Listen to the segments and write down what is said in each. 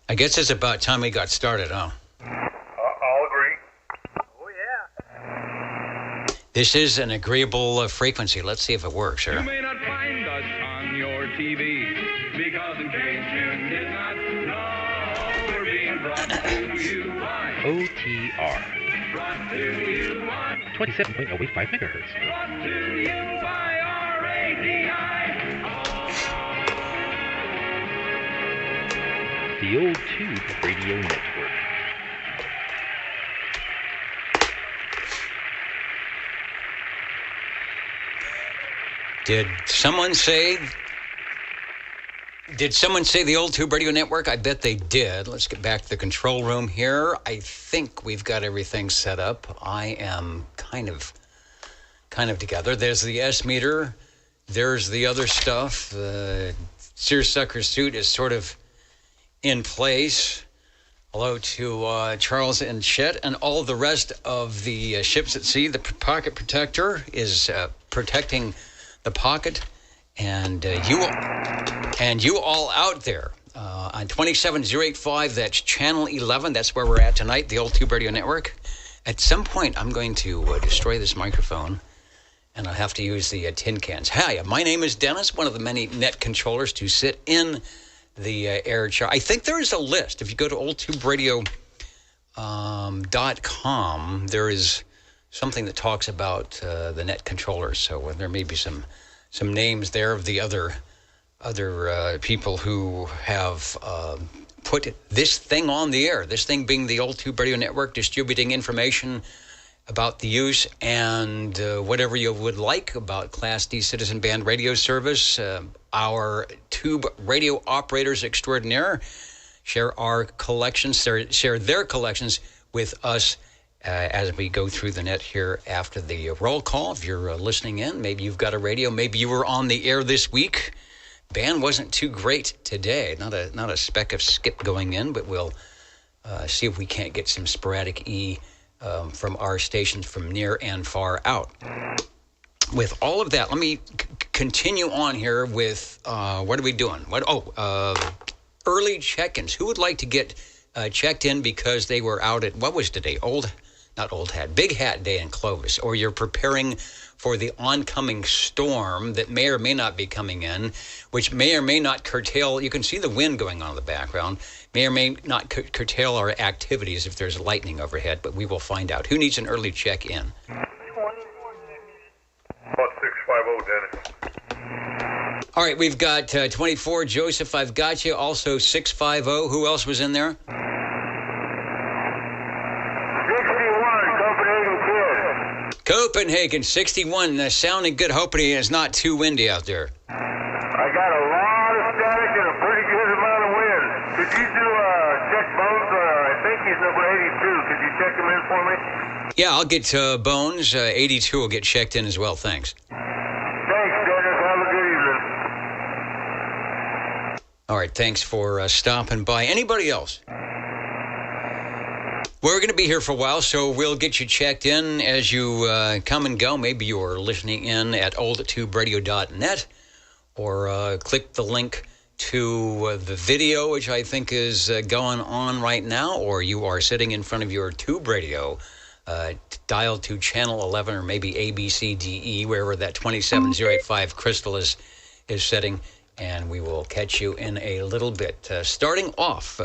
I guess it's about time we got started, huh? I'll agree. Oh, yeah. This is an agreeable frequency. Let's see if it works, sir. You may not find us on your TV because in case you did not know, we're being brought to you by OTR. Brought to you by 27.085 megahertz. Brought to you by RADI. The Old Tube Radio Network. Did someone say the Old Tube Radio Network? I bet they did. Let's get back to the control room here. I think we've got everything set up. I am kind of together. There's the S meter. There's the other stuff. The seersucker suit is sort of in place. Hello to Charles and Chet and all the rest of the ships at sea. The pocket protector is protecting the pocket, and you all out there on 27085. That's channel 11. That's where we're at tonight. The Old Tube Radio Network. At some point, I'm going to destroy this microphone, and I'll have to use the tin cans. Hi, my name is Dennis, one of the many net controllers to sit in the air chair. I think there is a list. If you go to oldtuberadio.com, there is something that talks about the net controllers. So there may be some names there of the other people who have put this thing on the air. This thing being the Old Tube Radio Network, distributing information about the use and whatever you would like about Class D Citizen Band radio service. Our tube radio operators extraordinaire share our collections, share their collections with us as we go through the net here after the roll call. If you're listening in, maybe you've got a radio, maybe you were on the air this week. Band wasn't too great today, not a speck of skip going in, but we'll see if we can't get some sporadic E from our stations from near and far out. With all of that, let me continue on here with what are we doing? Early check-ins. Who would like to get checked in because they were out at, what was today? Big Hat Day in Clovis, or you're preparing for the oncoming storm that may or may not be coming in, which may or may not curtail, you can see the wind going on in the background, may or may not curtail our activities if there's lightning overhead, but we will find out. Who needs an early check-in? About 650, Dennis. All right, we've got 24, Joseph, I've got you. Also 650, who else was in there? 61, Copenhagen, 61, sounding good. Hoping it's not too windy out there. I got a lot of static and a pretty good amount of wind. Could you do check Bones? I think he's number 82. Could you check him in for me? Yeah, I'll get Bones. 82 will get checked in as well. Thanks. Thanks, Dennis. Have a good evening. All right, thanks for stopping by. Anybody else? We're going to be here for a while, so we'll get you checked in as you come and go. Maybe you're listening in at oldtuberadio.net, or click the link to the video, which I think is going on right now, or you are sitting in front of your tube radio, dialed to channel 11 or maybe ABCDE, wherever that 27085 crystal is setting, and we will catch you in a little bit. Starting off,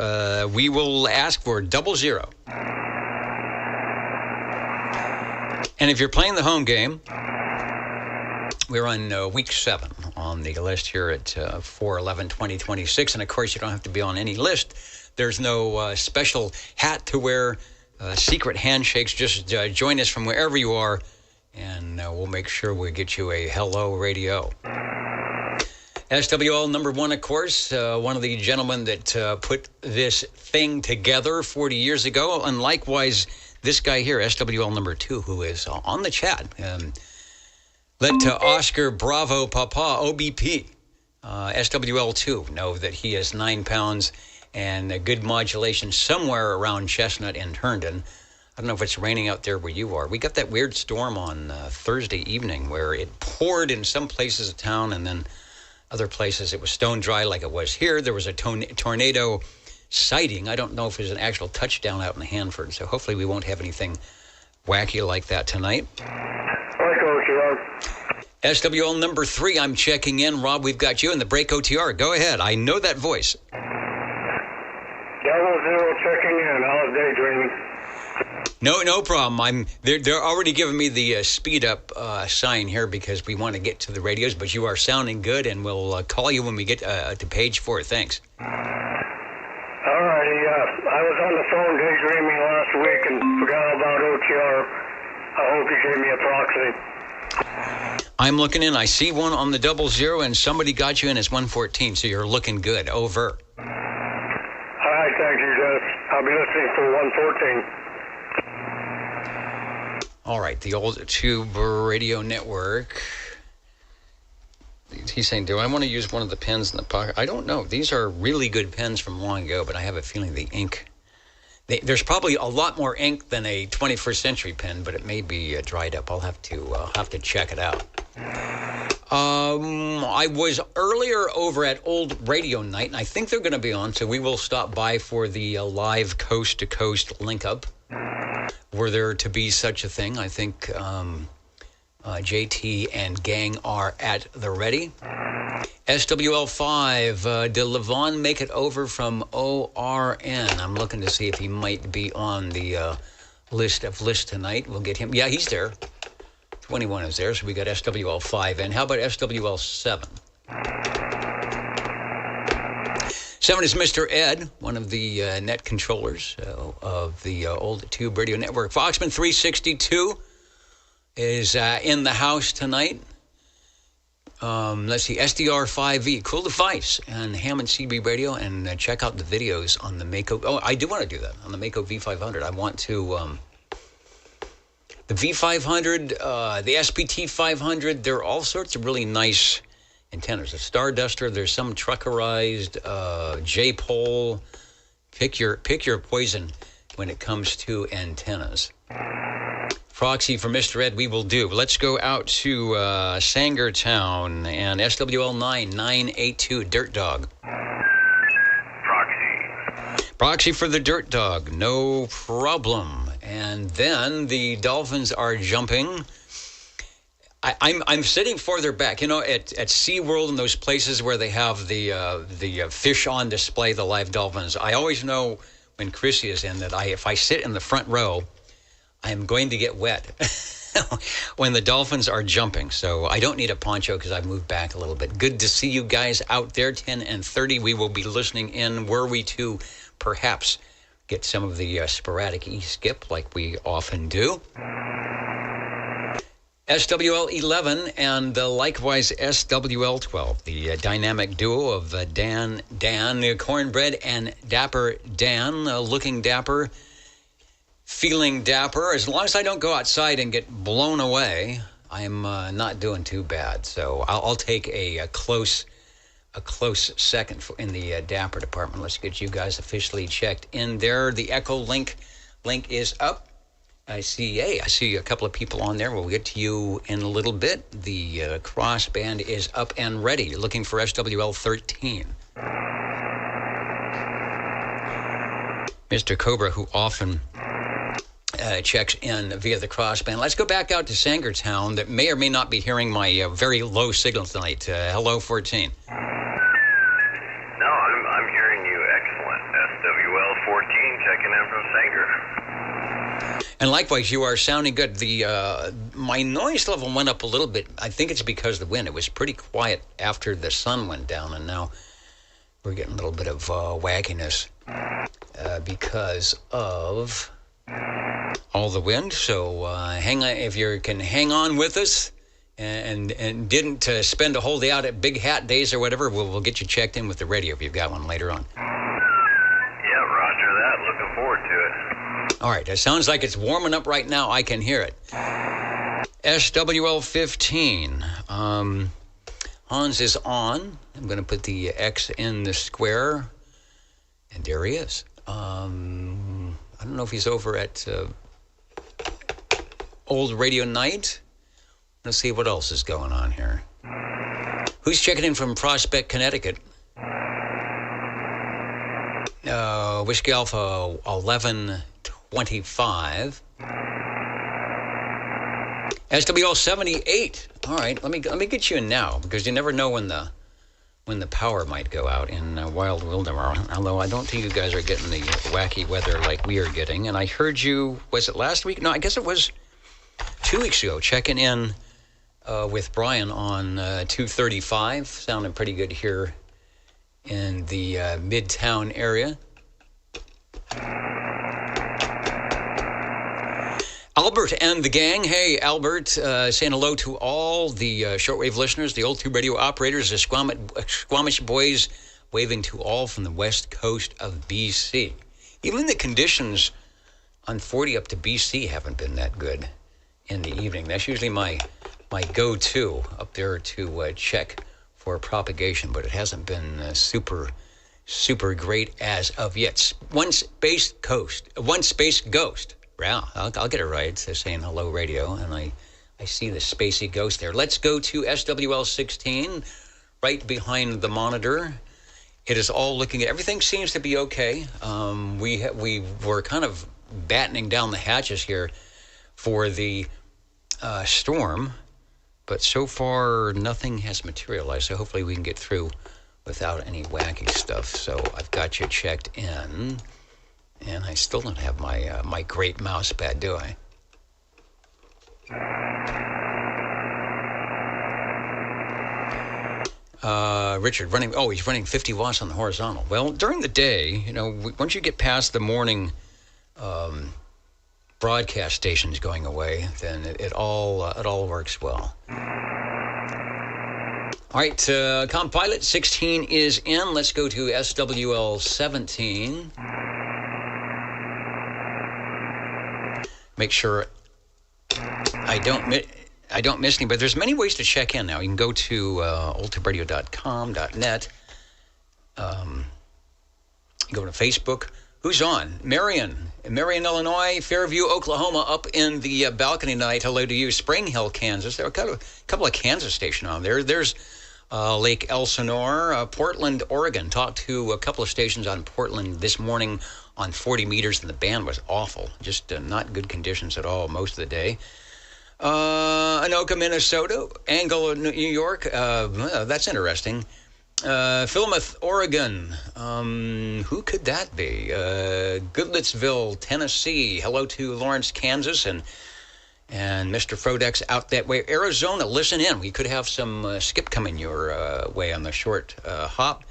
we will ask for 00. And if you're playing the home game, we're on week 7 on the list here at 4/11/2026. And of course, you don't have to be on any list. There's no special hat to wear, secret handshakes. Just join us from wherever you are, and we'll make sure we get you a hello radio. SWL number 1, of course, one of the gentlemen that put this thing together 40 years ago. And likewise, this guy here, SWL number 2, who is on the chat. Let Oscar Bravo Papa OBP, SWL2, know that he is 9 pounds and a good modulation somewhere around Chestnut and Herndon. I don't know if it's raining out there where you are. We got that weird storm on Thursday evening where it poured in some places of town, and then other places it was stone dry like it was here. There was a tornado sighting. I don't know if there's an actual touchdown out in Hanford, so hopefully we won't have anything wacky like that tonight. Break OTR. SWL number 3, I'm checking in. Rob, we've got you in the break OTR. Go ahead. I know that voice. 00 checking in. I was daydreaming. No problem. They're already giving me the speed up sign here because we want to get to the radios, but you are sounding good, and we'll call you when we get to page 4. Thanks. All righty. I was on the phone daydreaming last week and forgot about OTR. I hope you gave me a proxy. I'm looking in. I see one on the 00, and somebody got you in as 114, so you're looking good. Over. All right. Thank you, Dennis. I'll be listening for 114. All right, the old tube radio network. He's saying, do I want to use one of the pens in the pocket? I don't know. These are really good pens from long ago, but I have a feeling the ink... there's probably a lot more ink than a 21st century pen, but it may be dried up. I'll have to check it out. I was earlier over at Old Radio Night, and I think they're going to be on, so we will stop by for the live coast-to-coast link-up. Were there to be such a thing, I think JT and gang are at the ready. SWL5, did Levon make it over from ORN? I'm looking to see if he might be on the list tonight. We'll get him. Yeah, he's there. 21 is there, so we got SWL5 in. How about SWL7? 7 is Mr. Ed, one of the net controllers of the old tube radio network. Foxman 362 is in the house tonight. Let's see, SDR5E, cool device, and Hammond CB radio, and check out the videos on the Mako. Oh, I do want to do that on the Mako V500. I want to, the V500, the SPT 500, there are all sorts of really nice antennas. A Starduster, there's some truckerized J-pole. Pick your poison when it comes to antennas. Proxy for Mr. Ed, we will do. Let's go out to Sangertown and SWL 9982 Dirt Dog. Proxy for the Dirt Dog, no problem. And then the Dolphins are jumping. I'm sitting farther back, you know, at SeaWorld and those places where they have the fish on display, the live dolphins. I always know when Chrissy is in that if I sit in the front row, I'm going to get wet when the dolphins are jumping. So I don't need a poncho because I've moved back a little bit. Good to see you guys out there, 10 and 30. We will be listening in. Were we to perhaps get some of the sporadic e-skip like we often do. SWL 11 and likewise SWL 12, the dynamic duo of Dan, Cornbread, and Dapper Dan, looking dapper, feeling dapper. As long as I don't go outside and get blown away, I'm not doing too bad. So I'll take a close second in the dapper department. Let's get you guys officially checked in there. The Echolink link is up. I see a couple of people on there. We'll get to you in a little bit. The crossband is up and ready. Looking for SWL 13. Mr. Cobra, who often checks in via the crossband. Let's go back out to Sangertown that may or may not be hearing my very low signal tonight. Hello, 14. No, I'm hearing you excellent. SWL 14 checking in from Sanger. And likewise, you are sounding good. My noise level went up a little bit. I think it's because of the wind. It was pretty quiet after the sun went down, and now we're getting a little bit of wackiness because of all the wind. So hang on, if you can hang on with us and didn't spend a whole day out at Big Hat Days or whatever, we'll get you checked in with the radio if you've got one later on. Yeah, roger that. Looking forward to it. All right, it sounds like it's warming up right now. I can hear it. SWL 15. Hans is on. I'm going to put the X in the square. And there he is. I don't know if he's over at Old Radio Night. Let's see what else is going on here. Who's checking in from Prospect, Connecticut? Whiskey Alpha 1125. SWL 78. All right, let me get you in now because you never know when the power might go out in Wild Wildemar. Although I don't think you guys are getting the wacky weather like we are getting. And I heard you, was it last week? No, I guess it was 2 weeks ago, checking in with Brian on 235. Sounding pretty good here in the Midtown area. Albert and the gang. Hey, Albert, saying hello to all the shortwave listeners, the old tube radio operators, the Squamish boys, waving to all from the west coast of BC. Even the conditions on 40 up to BC haven't been that good in the evening. That's usually my go-to up there to check for propagation, but it hasn't been super great as of yet. One space ghost. Yeah, I'll get it right. They're saying hello radio, and I see the spacey ghost there. Let's go to SWL 16, right behind the monitor. It is all looking. Everything seems to be okay. We were kind of battening down the hatches here for the storm, but so far nothing has materialized. So hopefully we can get through without any wacky stuff. So I've got you checked in. And I still don't have my great mouse pad, do I? Richard, he's running 50 watts on the horizontal. Well, during the day, once you get past the morning broadcast stations going away, then it all works well. All right, Comp Pilot 16 is in. Let's go to SWL 17. Make sure I don't miss any, but there's many ways to check in now. You can go to oldtubradio.com.net. Go to Facebook. Who's on? Marion, Illinois, Fairview, Oklahoma, up in the balcony night. Hello to you. Spring Hill, Kansas. There are a couple of Kansas stations on there. There's Lake Elsinore, Portland, Oregon. Talked to a couple of stations on Portland this morning on 40 meters, and the band was awful. Just not good conditions at all most of the day. Anoka, Minnesota. Angle, New York. That's interesting. Philomath, Oregon. Who could that be? Goodlettsville, Tennessee. Hello to Lawrence, Kansas, and Mr. Frodex out that way. Arizona, listen in. We could have some skip coming your way on the short hop.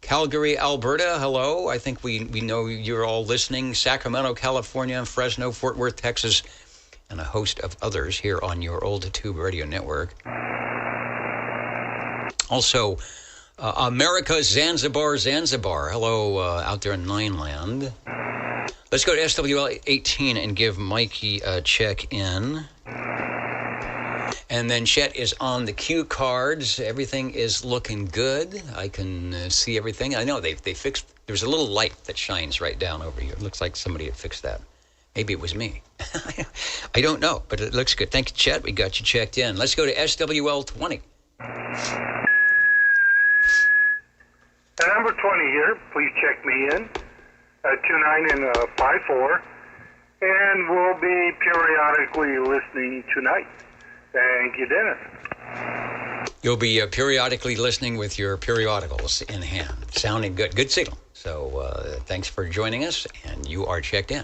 Calgary, Alberta, hello. I think we know you're all listening. Sacramento, California, Fresno, Fort Worth, Texas, and a host of others here on your old tube radio network. Also, America, Zanzibar. Hello out there in Nineland. Let's go to SWL 18 and give Mikey a check-in. And then Chet is on the cue cards. Everything is looking good. I can see everything. I know they fixed. There's a little light that shines right down over you. It looks like somebody had fixed that. Maybe it was me. I don't know, but it looks good. Thank you, Chet. We got you checked in. Let's go to SWL 20. Number 20 here. Please check me in. 29 and 54. And we'll be periodically listening tonight. Thank you, Dennis. You'll be periodically listening with your periodicals in hand. Sounding good. Good signal. So thanks for joining us, and you are checked in.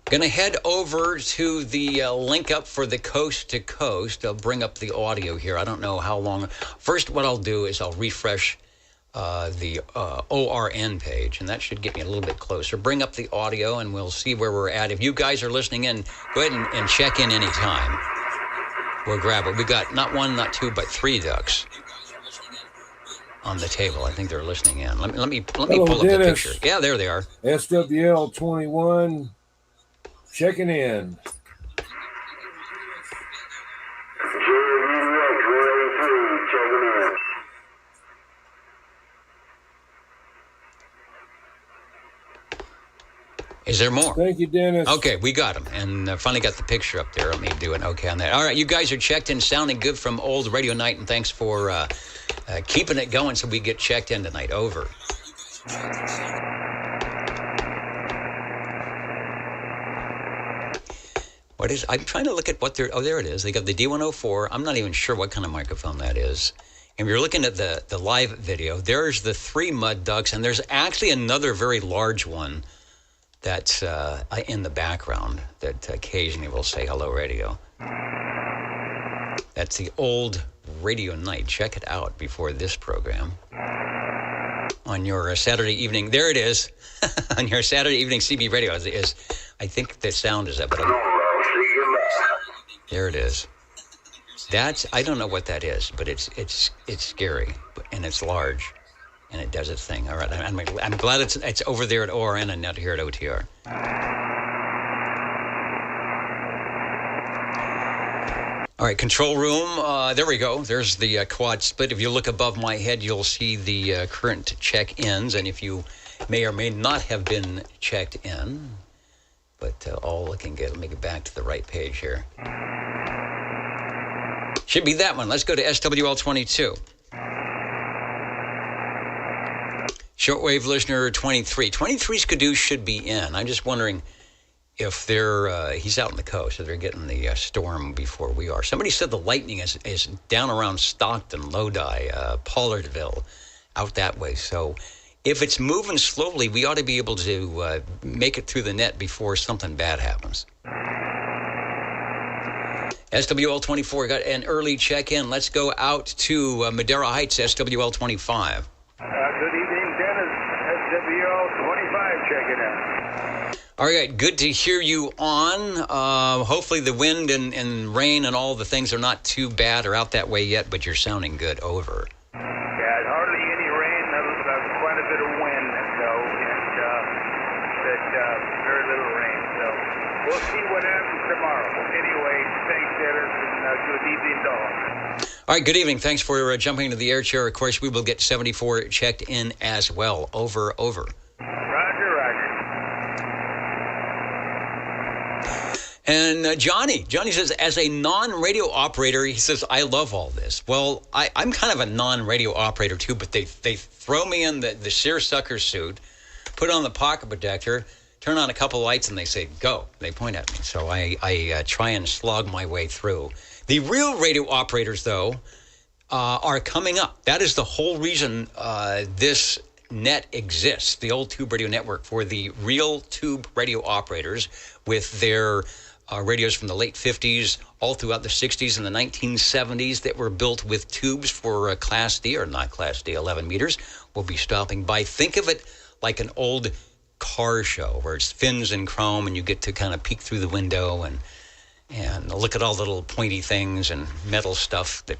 Going to head over to the link up for the coast to coast. I'll bring up the audio here. I don't know how long. First, what I'll do is I'll refresh the ORN page, and that should get me a little bit closer. Bring up the audio, and we'll see where we're at. If you guys are listening in, go ahead and check in anytime. We'll grab it. We got not one, not two, but three ducks on the table. I think they're listening in. Let me pull up the picture. Yeah, there they are. SWL 21, checking in. Is there more? Thank you, Dennis. Okay, we got them. And finally got the picture up there. Let me do an okay on that. All right, you guys are checked in, sounding good from Old Radio Night, and thanks for keeping it going so we get checked in tonight. Over. I'm trying to look at what they're, there it is. They got the D104. I'm not even sure what kind of microphone that is. And you're looking at the live video. There's the 3 mud ducks, and there's actually another very large one that's in the background that occasionally will say hello radio. That's the old Radio Night. Check it out before this program. On your Saturday evening, there it is. On your Saturday evening CB radio is I think the sound is up. But there it is. I don't know what that is, but it's scary, and it's large, and it does its thing. All right, I'm glad it's over there at ORN and not here at OTR. All right, control room. There we go. There's the quad split. If you look above my head, you'll see the current check-ins, and if you may or may not have been checked in, but all looking good. Let me get back to the right page here. Should be that one. Let's go to SWL22. Shortwave listener 23. 23's Caduce should be in. I'm just wondering if he's out on the coast, so they're getting the storm before we are. Somebody said the lightning is down around Stockton, Lodi, Pollardville, out that way. So if it's moving slowly, we ought to be able to make it through the net before something bad happens. SWL24 got an early check-in. Let's go out to Madera Heights, SWL25. Good evening, Dennis. SWL25 checking in. All right, good to hear you on. Hopefully the wind and rain and all the things are not too bad or out that way yet, but you're sounding good. Over. Yeah, hardly any rain, quite a bit of wind, though, and very little rain. So we'll see what happens tomorrow. Anyway, thanks, Dennis, and good evening to all. All right, good evening. Thanks for jumping into the air chair. Of course, we will get 74 checked in as well. Over. Roger. And Johnny says, as a non-radio operator, he says, I love all this. Well, I'm kind of a non-radio operator too, but they throw me in the seersucker suit, put on the pocket protector, turn on a couple lights, and they say, go. They point at me. So I try and slog my way through. The real radio operators, though, are coming up. That is the whole reason this net exists, the old tube radio network, for the real tube radio operators with their radios from the late 50s, all throughout the 60s and the 1970s that were built with tubes for Class D, or not Class D, 11 meters. We'll be stopping by. Think of it like an old car show where it's fins and chrome and you get to kind of peek through the window and look at all the little pointy things and metal stuff that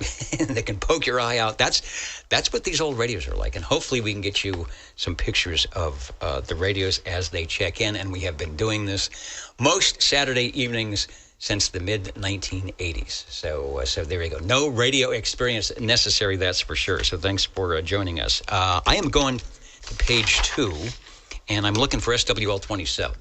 that can poke your eye out. That's what these old radios are like. And hopefully we can get you some pictures of the radios as they check in. And we have been doing this most Saturday evenings since the mid-1980s. So there you go. No radio experience necessary, that's for sure. So thanks for joining us. I am going to page 2, and I'm looking for SWL 27.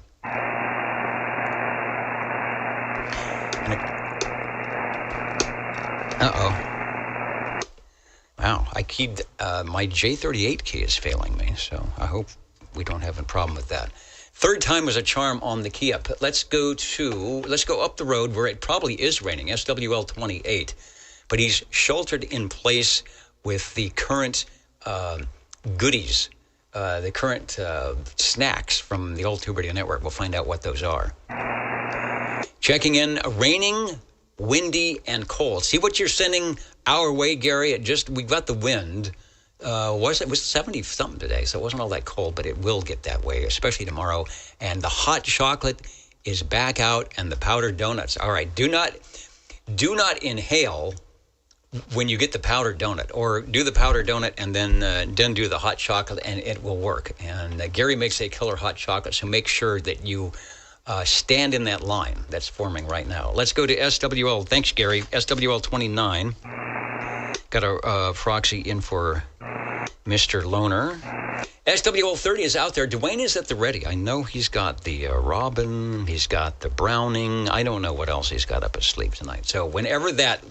Wow, I keyed, my J38 key is failing me, so I hope we don't have a problem with that. Third time was a charm on the key up. Let's go up the road where it probably is raining, SWL 28, but he's sheltered in place with the current goodies, the current snacks from the old Tube Radio Network. We'll find out what those are. Checking in, raining, windy, and cold. See what you're sending our way, Gary? We've got the wind. It was 70 something today, so it wasn't all that cold, but it will get that way, especially tomorrow. And the hot chocolate is back out, and the powdered donuts. All right, do not inhale when you get the powdered donut, or do the powdered donut and then do the hot chocolate, and it will work. And Gary makes a killer hot chocolate, so make sure that you stand in that line that's forming right now. Let's go to SWL. Thanks, Gary. SWL 29. Got a proxy in for Mr. Loner. SWL 30 is out there. Dwayne is at the ready. I know he's got the Robin. He's got the Browning. I don't know what else he's got up his sleeve tonight. So whenever that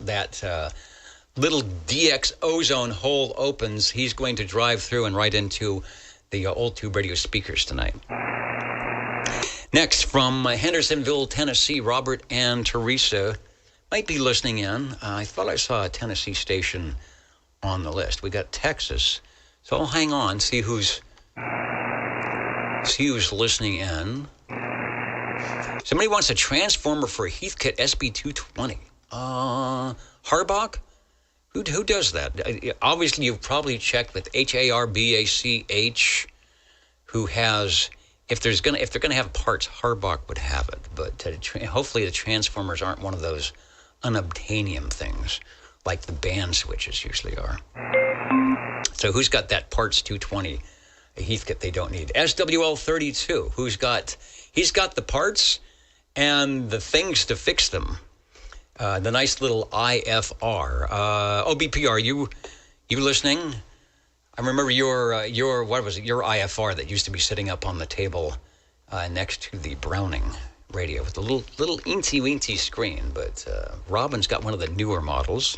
little DX ozone hole opens, he's going to drive through and right into the old tube radio speakers tonight. Next, from Hendersonville, Tennessee, Robert and Teresa might be listening in. I thought I saw a Tennessee station on the list. We got Texas, so I'll hang on, see who's listening in. Somebody wants a transformer for a Heathkit SB220. Harbach? Who does that? Obviously, you've probably checked with HARBACH, who has. If they're gonna have parts, Harbach would have it. But hopefully, the transformers aren't one of those unobtainium things like the band switches usually are. So who's got that parts 220 a Heathkit they don't need? SWL32. He's got the parts and the things to fix them. The nice little IFR. OBPR, you listening? I remember your IFR that used to be sitting up on the table next to the Browning radio with the little eensy-weensy screen. But Robin's got one of the newer models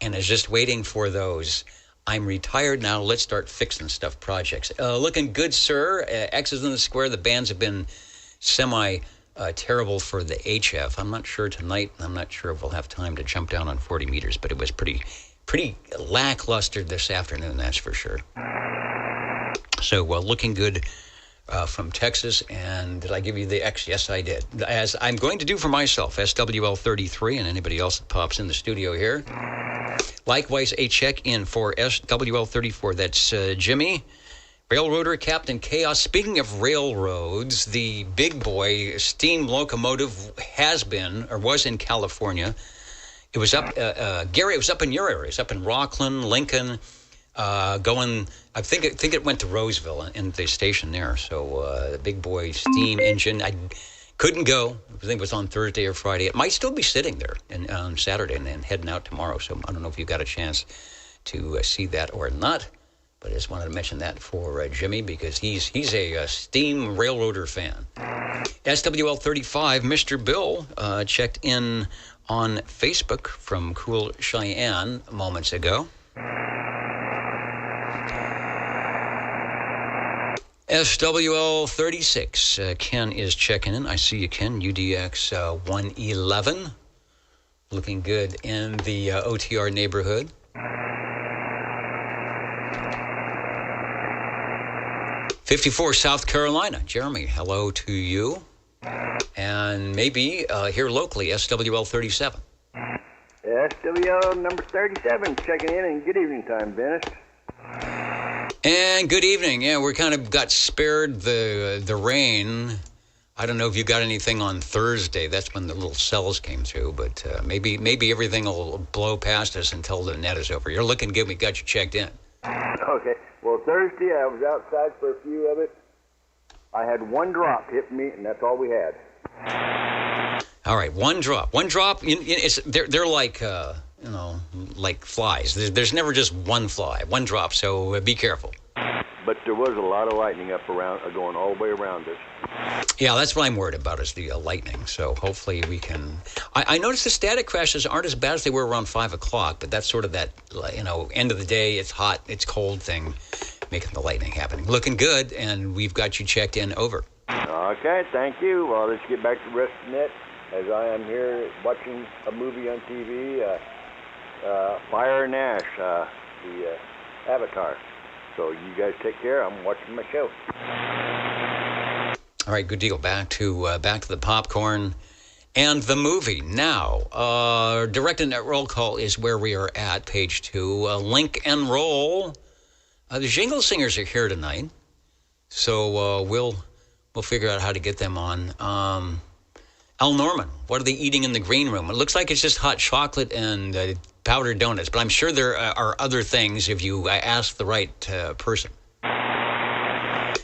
and is just waiting for those I'm retired now, let's start fixing stuff projects. Looking good, sir. X's in the square. The bands have been terrible for the HF. I'm not sure tonight. I'm not sure if we'll have time to jump down on 40 meters, but it was pretty lackluster this afternoon, that's for sure. So, looking good from Texas. And did I give you the X? Yes, I did. As I'm going to do for myself, SWL33 and anybody else that pops in the studio here. Likewise, a check-in for SWL34. That's Jimmy, Railroader, Captain Chaos. Speaking of railroads, the big boy steam locomotive was in California. It was up, Gary, it was up in your area. It's up in Rockland, Lincoln, going, I think it went to Roseville in the station there. So the big boy steam engine, I couldn't go. I think it was on Thursday or Friday. It might still be sitting there on Saturday and then heading out tomorrow. So I don't know if you got a chance to see that or not. But I just wanted to mention that for Jimmy because he's a steam railroader fan. SWL35, Mr. Bill checked in on Facebook from Cool Cheyenne moments ago. SWL36, Ken is checking in. I see you, Ken. UDX 111. Looking good in the OTR neighborhood. '54 South Carolina. Jeremy, hello to you. And maybe here locally, SWL 37. SWL number 37, checking in, and good evening time, Dennis. And good evening. Yeah, we kind of got spared the rain. I don't know if you got anything on Thursday. That's when the little cells came through. But maybe everything will blow past us until the net is over. You're looking good. We got you checked in. Okay. Well, Thursday I was outside for a few of it. I had one drop hit me, and that's all we had. All right, one drop. They're like like flies. There's never just one fly, one drop. So be careful. But there was a lot of lightning up around, going all the way around us. Yeah, that's what I'm worried about is the lightning. So hopefully we can. I noticed the static crashes aren't as bad as they were around 5 o'clock, but that's sort of that end of the day. It's hot, it's cold thing, making the lightning happen. Looking good, and we've got you checked in. Over. Okay, thank you. Well, let's get back to the rest of the net. As I am here watching a movie on TV, Fire and Ash, the Avatar. So you guys take care. I'm watching my show. All right, good deal. Back to the popcorn and the movie. Now, direct and net roll call is where we are at, page 2. Link and roll. The Jingle Singers are here tonight, so we'll figure out how to get them on. Al Norman, what are they eating in the green room? It looks like it's just hot chocolate and powdered donuts, but I'm sure there are other things if you ask the right person.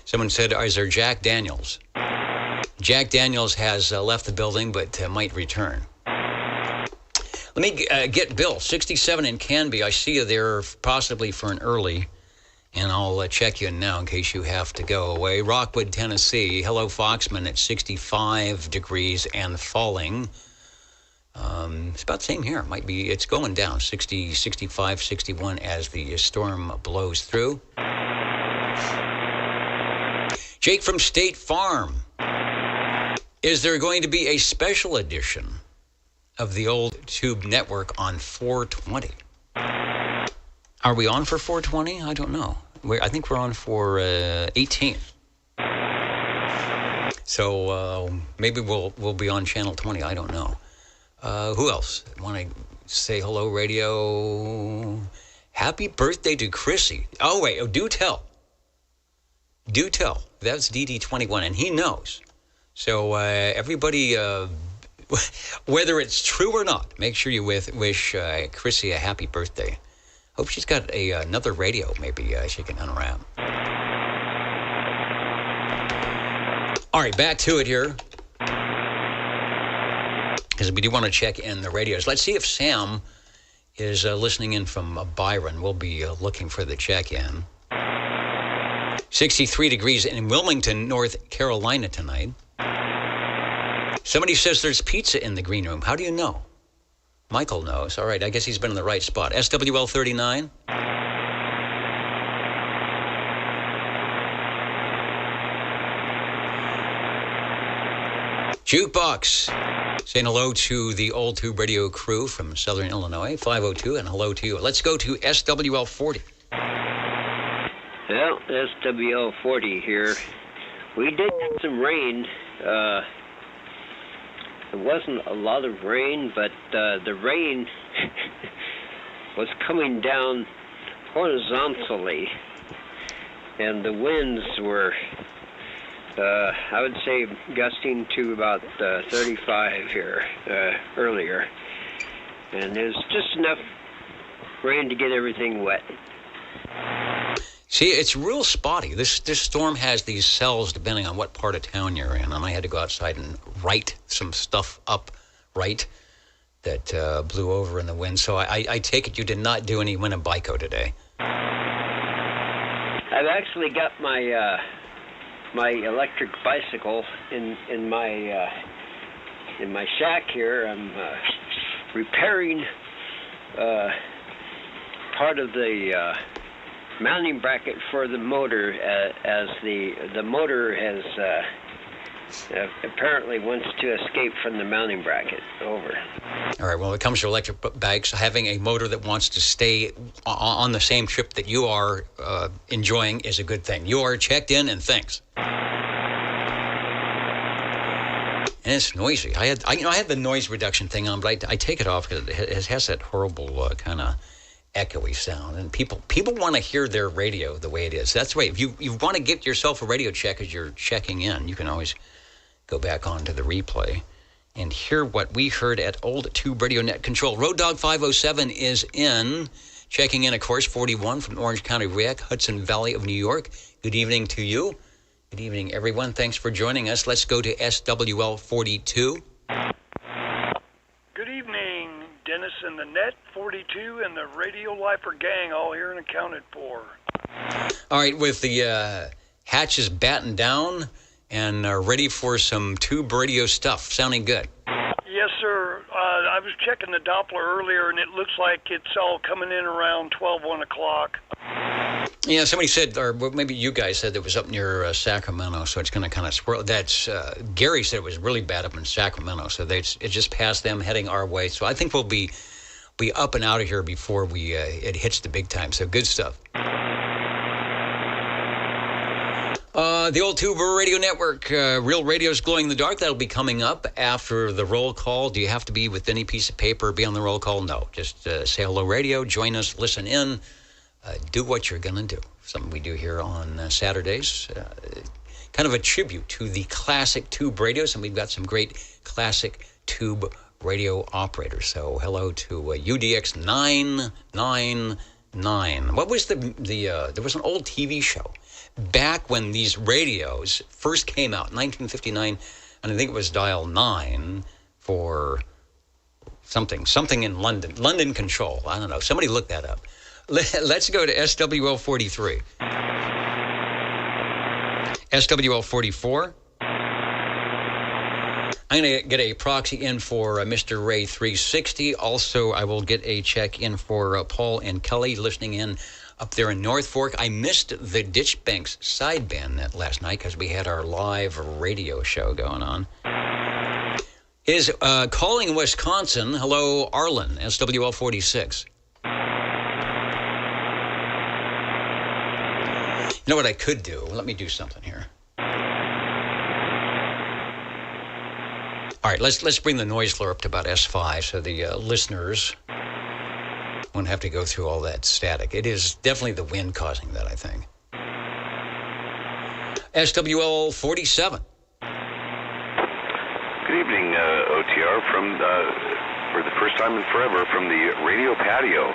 Someone said, is there Jack Daniels? Jack Daniels has left the building, but might return. Let me get Bill, 67 in Canby. I see you there possibly for an early, and I'll check you in now in case you have to go away. Rockwood, Tennessee. Hello, Foxman at 65 degrees and falling. It's about the same here. It's going down, 60, 65, 61 as the storm blows through. Jake from State Farm. Is there going to be a special edition of the old Tube Network on 420? Are we on for 420? I don't know. I think we're on for 18. So maybe we'll be on channel 20. I don't know. Who else? Want to say hello, radio? Happy birthday to Chrissy. Oh, wait. Oh, do tell. Do tell. That's DD21, and he knows. So everybody, whether it's true or not, make sure you wish Chrissy a happy birthday. Hope she's got another radio maybe she can unwrap. All right, back to it here. Because we do want to check in the radios. Let's see if Sam is listening in from Byron. We'll be looking for the check-in. 63 degrees in Wilmington, North Carolina tonight. Somebody says there's pizza in the green room. How do you know? Michael knows. All right, I guess he's been in the right spot. SWL 39. Jukebox. Saying hello to the Old Tube Radio crew from Southern Illinois, 502, and hello to you. Let's go to SWL 40. Well, SWL 40 here. We did get some rain. It wasn't a lot of rain, but the rain was coming down horizontally, and the winds were, I would say, gusting to about 35 here earlier. And there's just enough rain to get everything wet. See, it's real spotty. This storm has these cells depending on what part of town you're in, and I had to go outside and write some stuff up that blew over in the wind. So I take it you did not do any Winnebago today. I've actually got my my electric bicycle in my shack here. I'm repairing part of the mounting bracket for the motor, as the motor has apparently wants to escape from the mounting bracket. Over. All right, well, when it comes to electric bikes, having a motor that wants to stay on the same trip that you are enjoying is a good thing. You are checked in, and thanks. And it's noisy. I had the noise reduction thing on, but I take it off because it has that horrible kind of echoey sound, and people want to hear their radio the way it is. That's the way. If you want to get yourself a radio check as you're checking in, you can always go back onto the replay and hear what we heard at Old Tube Radio Net Control. Road Dog 507 is in, checking in, of course, 41 from Orange County Rec, Hudson Valley of New York. Good evening to you. Good evening, everyone. Thanks for joining us. Let's go to SWL 42. Good evening, Dennis and the Net 42 and the Radio Lifer gang, all here and accounted for. All right, with the hatches battened down and ready for some tube radio stuff. Sounding good. Yes, sir. I was checking the Doppler earlier, and it looks like it's all coming in around 12, 1 o'clock. Yeah, somebody said, or maybe you guys said it was up near Sacramento, so it's going to kind of swirl. That's Gary said it was really bad up in Sacramento, so it just passed them heading our way. So I think we'll be up and out of here before it hits the big time. So good stuff. The Old Tube Radio Network, Real Radio's Glowing in the Dark. That'll be coming up after the roll call. Do you have to be with any piece of paper, be on the roll call? No. Just say hello, radio, join us, listen in, do what you're going to do. Something we do here on Saturdays. Kind of a tribute to the classic tube radios, and we've got some great classic tube radio operators. So hello to UDX 999. What was there was an old TV show back when these radios first came out, 1959, and I think it was dial 9 for something in London Control. I don't know. Somebody look that up. Let's go to SWL 43. SWL 44. I'm going to get a proxy in for Mr. Ray 360. Also, I will get a check in for Paul and Kelly listening in up there in North Fork. I missed the Ditch Banks sideband last night because we had our live radio show going on. Is calling Wisconsin. Hello, Arlen, SWL 46. You know what I could do? Let me do something here. All right, let's bring the noise floor up to about S5 so the listeners won't have to go through all that static. It is definitely the wind causing that, I think. SWL 47. Good evening, OTR, from for the first time in forever from the radio patio.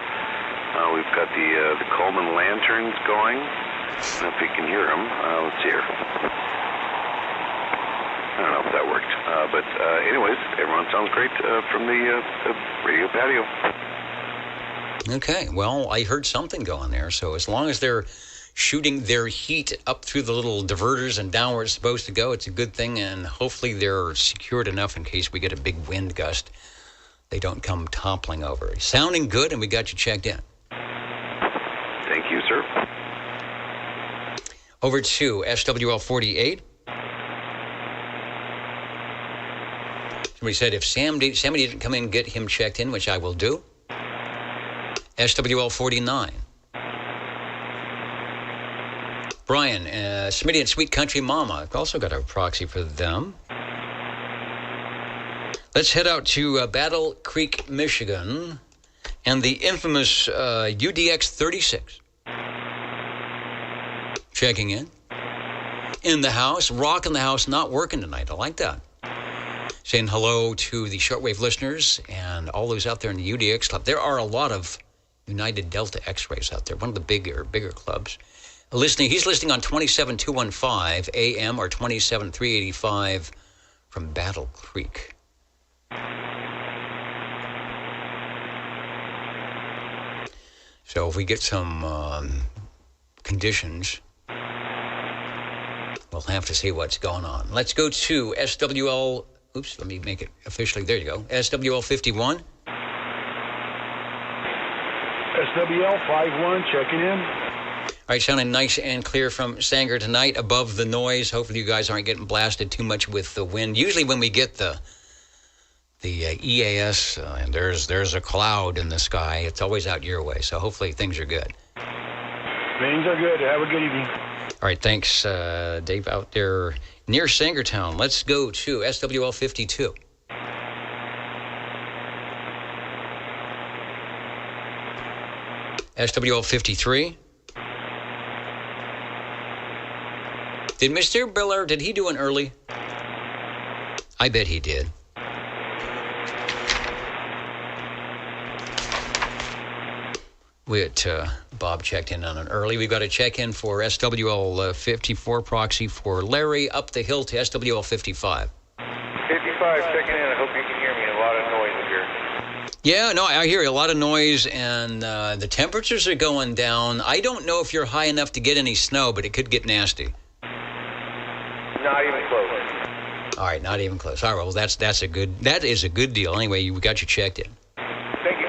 We've got the Coleman lanterns going. I don't know if you can hear them. Let's see here. I don't know if that worked. But anyways, everyone sounds great from the radio patio. Okay, well, I heard something going there. So as long as they're shooting their heat up through the little diverters and down where it's supposed to go, it's a good thing. And hopefully they're secured enough in case we get a big wind gust. They don't come toppling over. Sounding good, and we got you checked in. Thank you, sir. Over to SWL 48. Somebody said if Sammy didn't come in and get him checked in, which I will do. SWL 49. Brian, Smitty and Sweet Country Mama. Also got a proxy for them. Let's head out to Battle Creek, Michigan, and the infamous UDX 36. Checking in. In the house, rocking the house, not working tonight. I like that. Saying hello to the shortwave listeners and all those out there in the UDX club. There are a lot of United Delta X-rays out there, one of the bigger clubs. He's listening on 27215 AM or 27385 from Battle Creek. So if we get some conditions, we'll have to see what's going on. Let's go to SWL. Oops, let me make it officially. There you go. SWL 51. SWL 51, checking in. All right, sounding nice and clear from Sanger tonight, above the noise. Hopefully you guys aren't getting blasted too much with the wind. Usually when we get the EAS and there's a cloud in the sky, it's always out your way. So hopefully things are good. Things are good. Have a good evening. All right, thanks, Dave, out there near Sangertown. Let's go to SWL 52. SWL 53. Did Mr. Biller, did he do an early? I bet he did. Bob checked in on an early. We've got a check-in for SWL 54 proxy for Larry up the hill to SWL 55. 55, checking in. I hope you can hear me. A lot of noise up here. Yeah, no, I hear a lot of noise, and the temperatures are going down. I don't know if you're high enough to get any snow, but it could get nasty. Not even close. All right, not even close. All right, well, that is a good deal. Anyway, we got you checked in. Thank you.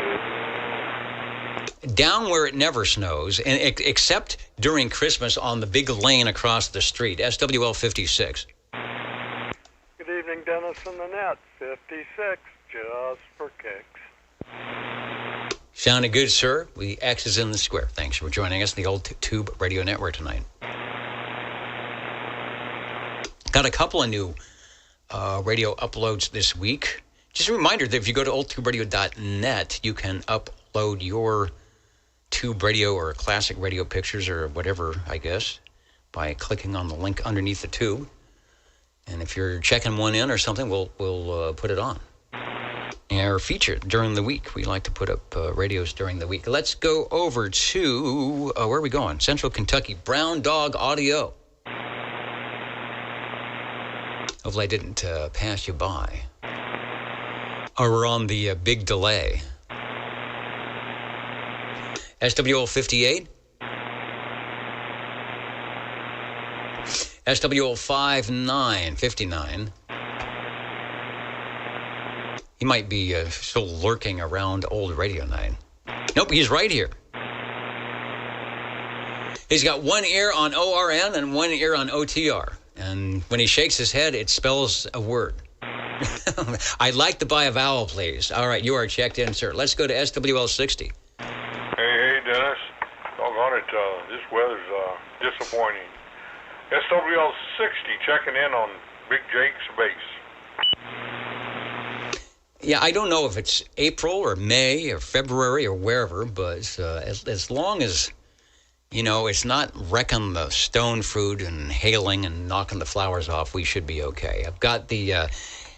Down where it never snows, and except during Christmas on the big lane across the street, SWL 56. Good evening, Dennis and the Net. 56, just for kicks. Sounded good, sir. The X is in the square. Thanks for joining us in the old Tube Radio Network tonight. Got a couple of new radio uploads this week. Just a reminder that if you go to oldtuberadio.net, you can upload your Tube Radio or classic radio pictures or whatever, I guess, by clicking on the link underneath the tube. And if you're checking one in or something, we'll put it on. Or featured during the week. We like to put up radios during the week. Let's go over to, where are we going? Central Kentucky, Brown Dog Audio. Hopefully I didn't pass you by. Or we're on the big delay. SWL 58. SWL 59. He might be still lurking around old Radio 9. Nope, he's right here. He's got one ear on ORN and one ear on OTR. And when he shakes his head, it spells a word. I'd like to buy a vowel, please. All right, you are checked in, sir. Let's go to SWL 60. Hey, Dennis. Doggone it, this weather's disappointing. SWL 60 checking in on Big Jake's base. Yeah, I don't know if it's April or May or February or wherever, but as long as, it's not wrecking the stone fruit and hailing and knocking the flowers off, we should be okay. I've got the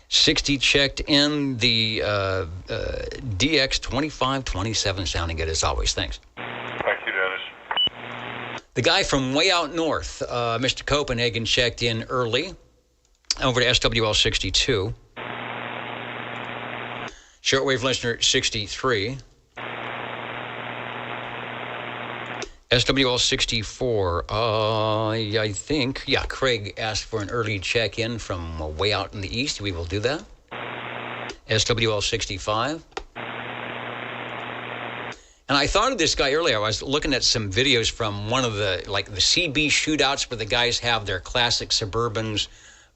60 checked in, the DX 2527 sounding good as always. Thanks. Thank you, Dennis. The guy from way out north, Mr. Copenhagen, checked in early over to SWL 62. Shortwave listener 63. SWL 64, I think, Craig asked for an early check-in from way out in the east. We will do that. SWL 65. And I thought of this guy earlier. I was looking at some videos from one of the CB shootouts where the guys have their classic Suburbans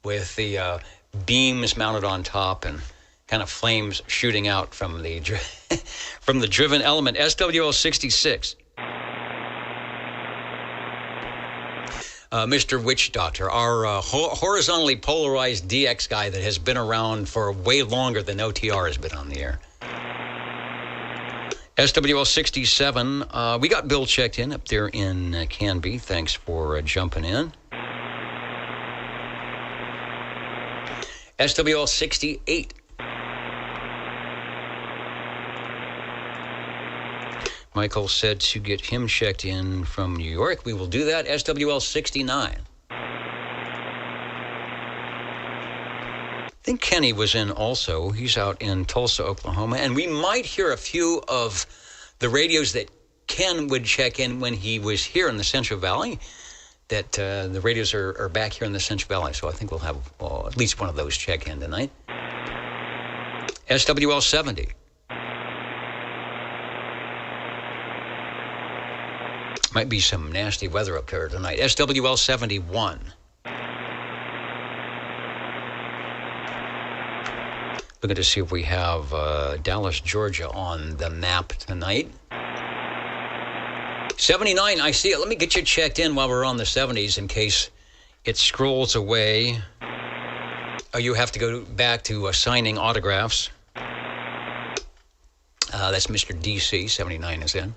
with the beams mounted on top and kind of flames shooting out from the from the driven element. SWL 66. Mr. Witch Doctor, our horizontally polarized DX guy that has been around for way longer than OTR has been on the air. SWL 67, we got Bill checked in up there in Canby. Thanks for jumping in. SWL 68. Michael said to get him checked in from New York. We will do that. SWL 69. I think Kenny was in also. He's out in Tulsa, Oklahoma. And we might hear a few of the radios that Ken would check in when he was here in the Central Valley. That the radios are back here in the Central Valley. So I think we'll have at least one of those check in tonight. SWL 70. Might be some nasty weather up there tonight. SWL 71. Looking to see if we have Dallas, Georgia on the map tonight. 79, I see it. Let me get you checked in while we're on the 70s in case it scrolls away. Oh, you have to go back to signing autographs. That's Mr. DC, 79 is in.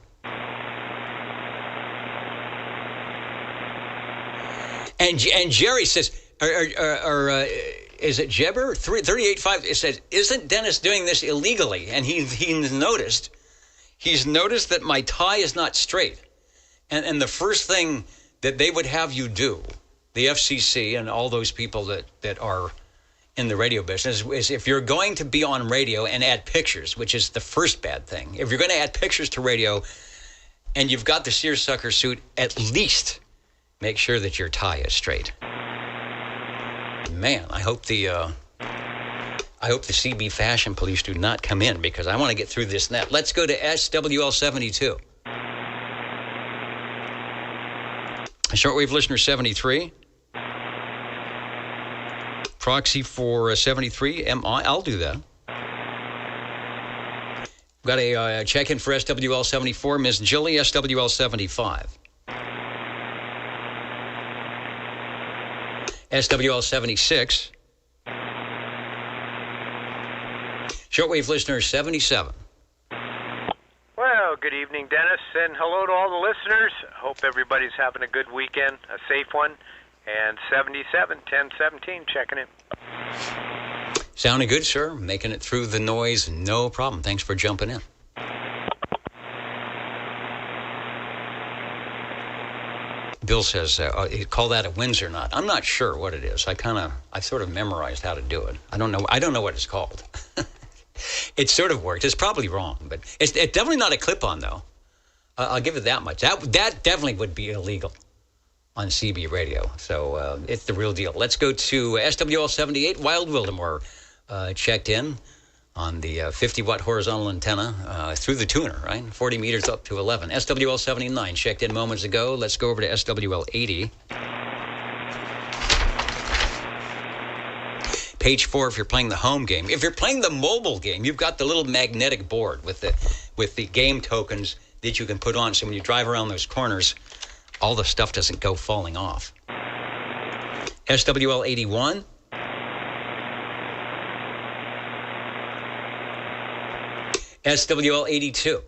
And Jerry says, is it Jebber? 38.5, it says, isn't Dennis doing this illegally? And he's noticed that my tie is not straight. And the first thing that they would have you do, the FCC and all those people that are in the radio business, is if you're going to be on radio and add pictures, which is the first bad thing. If you're going to add pictures to radio and you've got the seersucker suit, at least make sure that your tie is straight. Man, I hope the CB fashion police do not come in because I want to get through this net. Let's go to SWL 72. Shortwave listener 73. Proxy for 73. I'll do that. Got a check-in for SWL 74. Ms. Jilly, SWL 75. SWL 76. Shortwave listener 77. Well, good evening, Dennis, and hello to all the listeners. Hope everybody's having a good weekend, a safe one. And 77, 1017, checking in. Sounding good, sir. Making it through the noise, no problem. Thanks for jumping in. Bill says, call that a Windsor knot. I'm not sure what it is. I sort of memorized how to do it. I don't know what it's called. It sort of worked. It's probably wrong, but it's definitely not a clip-on, though. I'll give it that much. That definitely would be illegal on CB radio. So it's the real deal. Let's go to SWL 78. Wild Wildemore checked in on the 50-watt horizontal antenna through the tuner, right? 40 meters up to 11. SWL 79 checked in moments ago. Let's go over to SWL 80. Page 4 if you're playing the home game. If you're playing the mobile game, you've got the little magnetic board with the game tokens that you can put on. So when you drive around those corners, all the stuff doesn't go falling off. SWL 81. SWL 82.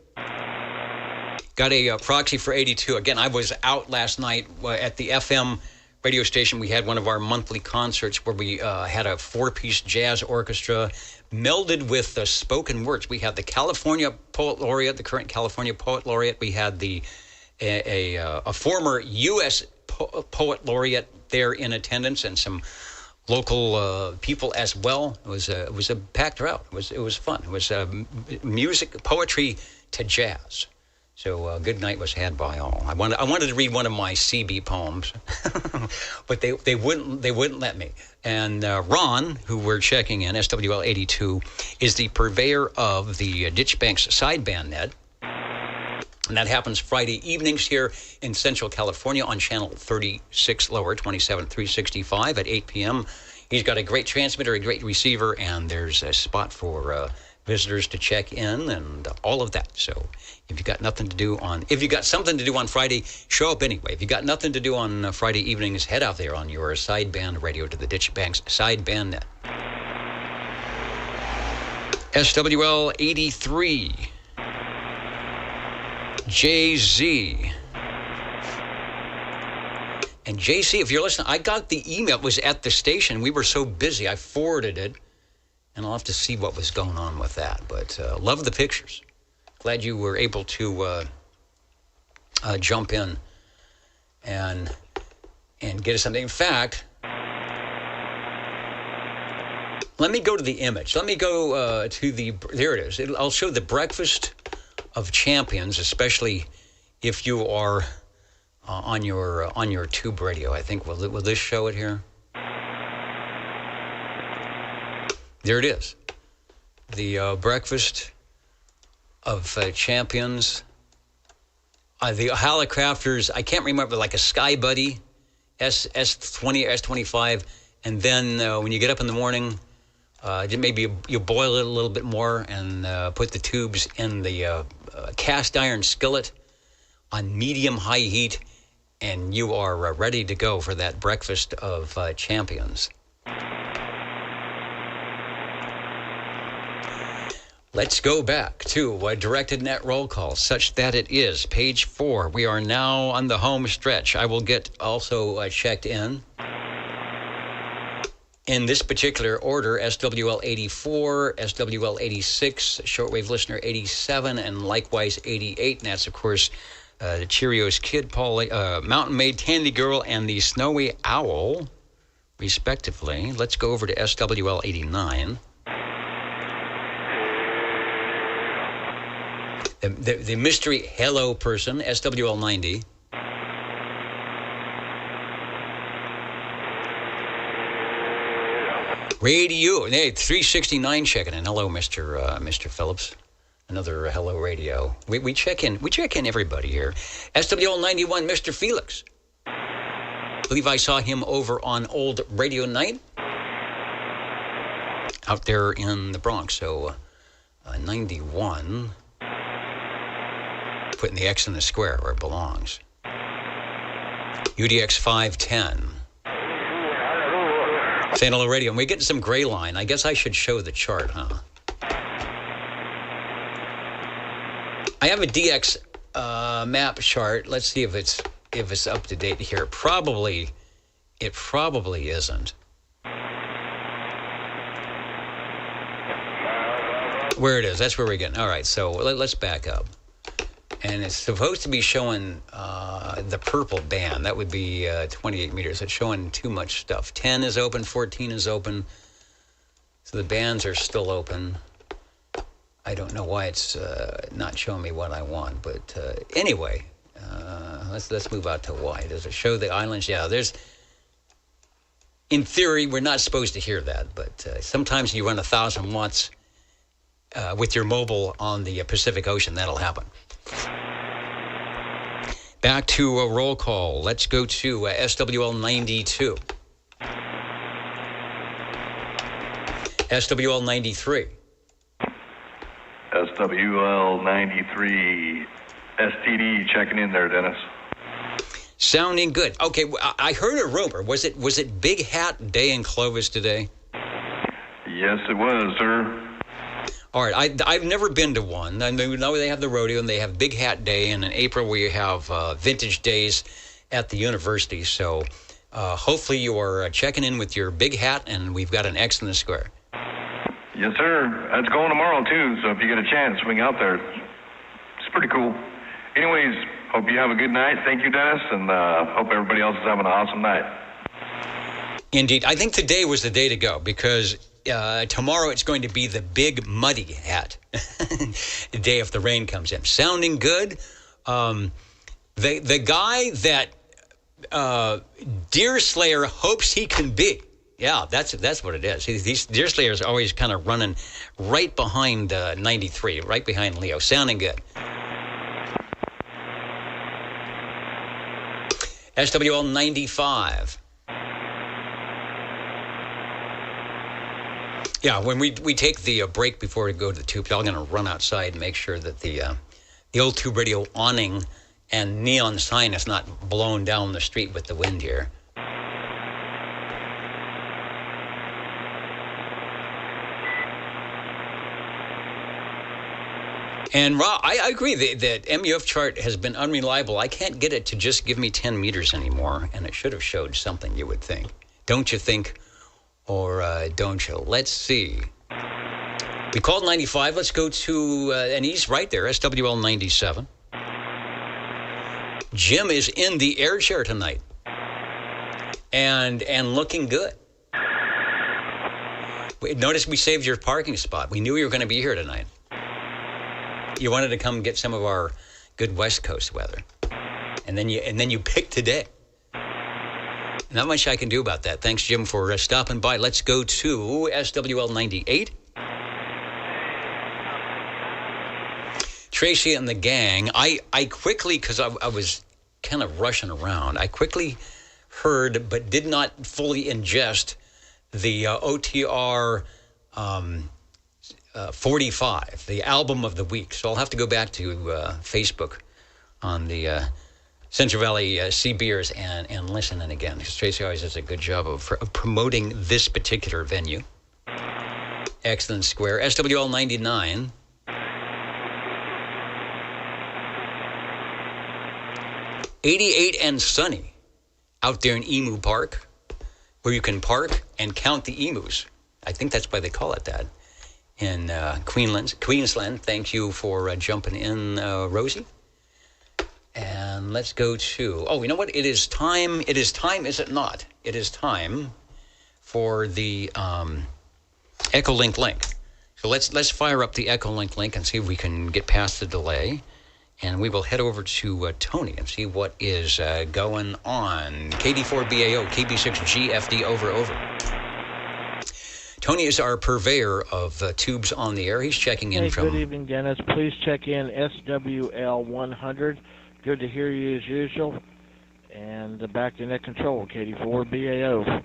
Got a proxy for 82. Again, I was out last night at the FM radio station. We had one of our monthly concerts where we had a 4-piece jazz orchestra melded with spoken words. We had the California Poet Laureate, the current California Poet Laureate. We had a former U.S. Poet Laureate there in attendance, and some local people as well. It was a packed crowd. It was fun. It was music, poetry to jazz. So a good night was had by all. I wanted to read one of my CB poems, but they wouldn't let me. And Ron, who we're checking in, SWL 82, is the purveyor of the Ditch Banks sideband net. And that happens Friday evenings here in Central California on channel 36 lower, 27365 at 8 p.m. He's got a great transmitter, a great receiver, and there's a spot for visitors to check in and all of that. So if you got something to do on Friday, show up anyway. If you got nothing to do on Friday evenings, head out there on your sideband radio to the Ditch Banks sideband net. SWL 83. JZ. And JC, if you're listening, I got the email. It was at the station. We were so busy, I forwarded it. And I'll have to see what was going on with that. But love the pictures. Glad you were able to jump in and get us something. In fact, let me go to the image. Let me go to there it is. I'll show the Breakfast of Champions, especially if you are on your tube radio. I think will this show it here? There it is. The Breakfast of Champions. The Hallicrafters, I can't remember, like a Sky Buddy, S20, S25. And then when you get up in the morning, maybe you boil it a little bit more and put the tubes in the cast iron skillet on medium-high heat, and you are ready to go for that Breakfast of Champions. Let's go back to a directed net roll call, such that it is page 4. We are now on the home stretch. I will get also checked in this particular order: SWL 84, SWL 86, shortwave listener 87, and likewise 88. And that's, of course, the Cheerios Kid, Mountain Maid, Tandy Girl, and the Snowy Owl, respectively. Let's go over to SWL 89. The mystery hello person, SWL 90. Radio, 369 checking in. Hello, Mr. Phillips. Another hello radio. We check in everybody here. SWL 91, Mr. Felix. I believe I saw him over on Old Radio Night out there in the Bronx. So 91. Putting the X in the square where it belongs. UDX 510. St. Hello Radio. And we're getting some gray line. I guess I should show the chart, huh? I have a DX map chart. Let's see if it's up to date here. It probably isn't. Where it is, that's where we're getting. All right, so let's back up. And it's supposed to be showing the purple band. That would be 28 meters. It's showing too much stuff. 10 is open, 14 is open. So the bands are still open. I don't know why it's not showing me what I want. But anyway, let's move out to Y. Does it show the islands? Yeah, there's... In theory, we're not supposed to hear that. But sometimes you run 1,000 watts with your mobile on the Pacific Ocean. That'll happen. Back to a roll call. Let's go to SWL 92. SWL 93. SWL 93. STD checking in there, Dennis. Sounding good. Okay, I heard a rumor. Was it Big Hat Day in Clovis today? Yes, it was, sir. All right, I've never been to one. I know they have the rodeo and they have Big Hat Day, and in April we have Vintage Days at the university. So hopefully you are checking in with your big hat, and we've got an X in the square. Yes, sir. That's going tomorrow, too, so if you get a chance, swing out there. It's pretty cool. Anyways, hope you have a good night. Thank you, Dennis, and hope everybody else is having an awesome night. Indeed. I think today was the day to go, because tomorrow it's going to be the big muddy hat day if the rain comes in. Sounding good. The guy that Deer Slayer hopes he can be. Yeah, that's what it is. These Deer Slayers are always kind of running right behind 93, right behind Leo. Sounding good. SWL 95. Yeah, when we take the break before we go to the tubes, I'm going to run outside and make sure that the old tube radio awning and neon sign is not blown down the street with the wind here. And Rob, I agree that MUF chart has been unreliable. I can't get it to just give me 10 meters anymore, and it should have showed something, you would think. Don't you think? Or don't you? Let's see. We called 95. Let's go to, and he's right there, SWL 97. Jim is in the air chair tonight, and looking good. Notice we saved your parking spot. We knew you were going to be here tonight. You wanted to come get some of our good West Coast weather, and then you picked today. Not much I can do about that. Thanks, Jim, for stopping by. Let's go to SWL 98. Tracy and the gang. I quickly, because I was kind of rushing around, I quickly heard but did not fully ingest the OTR 45, the album of the week. So I'll have to go back to Facebook on the Central Valley Sea Beers and listen in again, because Tracy always does a good job of promoting this particular venue. Excellent Square. SWL 99. '88 and sunny out there in Emu Park, where you can park and count the emus. I think that's why they call it that. In Queensland. Thank you for jumping in, Rosie. And let's go to, you know what? It is time, is it not? It is time for the Echolink link. So let's fire up the Echolink link and see if we can get past the delay. And we will head over to Tony and see what is going on. KD4BAO, KB6GFD, over. Tony is our purveyor of tubes on the air. He's checking in from... Good evening, Dennis. Please check in SWL 100. Good to hear you as usual. And back to net control, KD4BAO.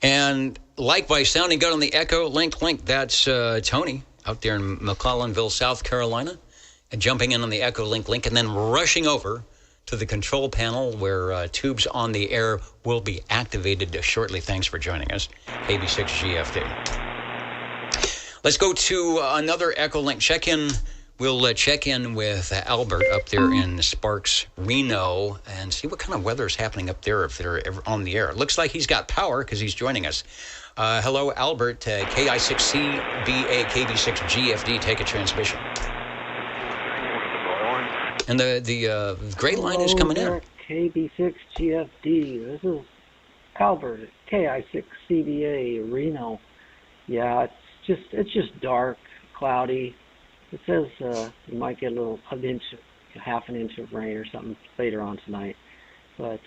And likewise, sounding good on the Echolink link. That's Tony out there in McClellanville, South Carolina, and jumping in on the Echolink link and then rushing over to the control panel where tubes on the air will be activated shortly. Thanks for joining us, KB6GFD. Let's go to another Echolink check-in. We'll check in with Albert up there in Sparks, Reno, and see what kind of weather is happening up there if they're ever on the air. It looks like he's got power because he's joining us. Hello, Albert, KI6CBA, KB6GFD, take a transmission. And the gray line is coming in. KB6GFD. This is Albert at KI6CBA Reno. Yeah, it's just dark, cloudy. It says you might get half an inch of rain or something later on tonight, but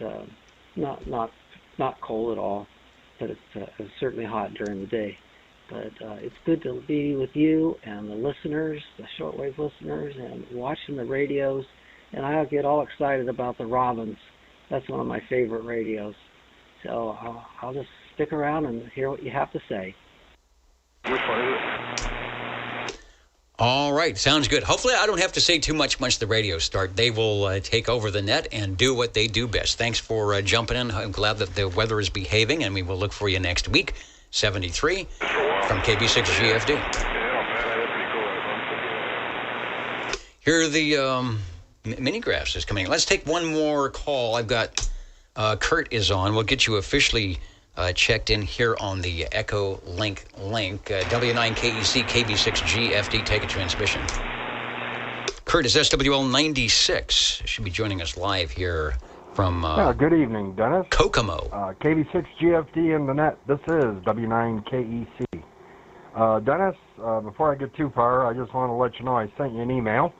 not cold at all. But it's certainly hot during the day. But it's good to be with you and the listeners, the shortwave listeners, and watching the radios. And I'll get all excited about the Robins. That's one of my favorite radios. So I'll just stick around and hear what you have to say. Which one is it? All right, sounds good. Hopefully I don't have to say too much once the radios start. They will take over the net and do what they do best. Thanks for jumping in. I'm glad that the weather is behaving, and we will look for you next week. 73 from KB6 GFD. Here are the mini graphs is coming in. Let's take one more call. I've got Kurt is on. We'll get you officially checked in here on the Echolink link. W9KEC KB6 GFD, take a transmission. Kurt is SWL 96. Should be joining us live here from good evening, Dennis. Kokomo. KB6 GFD in the net. This is W9KEC. Dennis, before I get too far, I just want to let you know I sent you an email.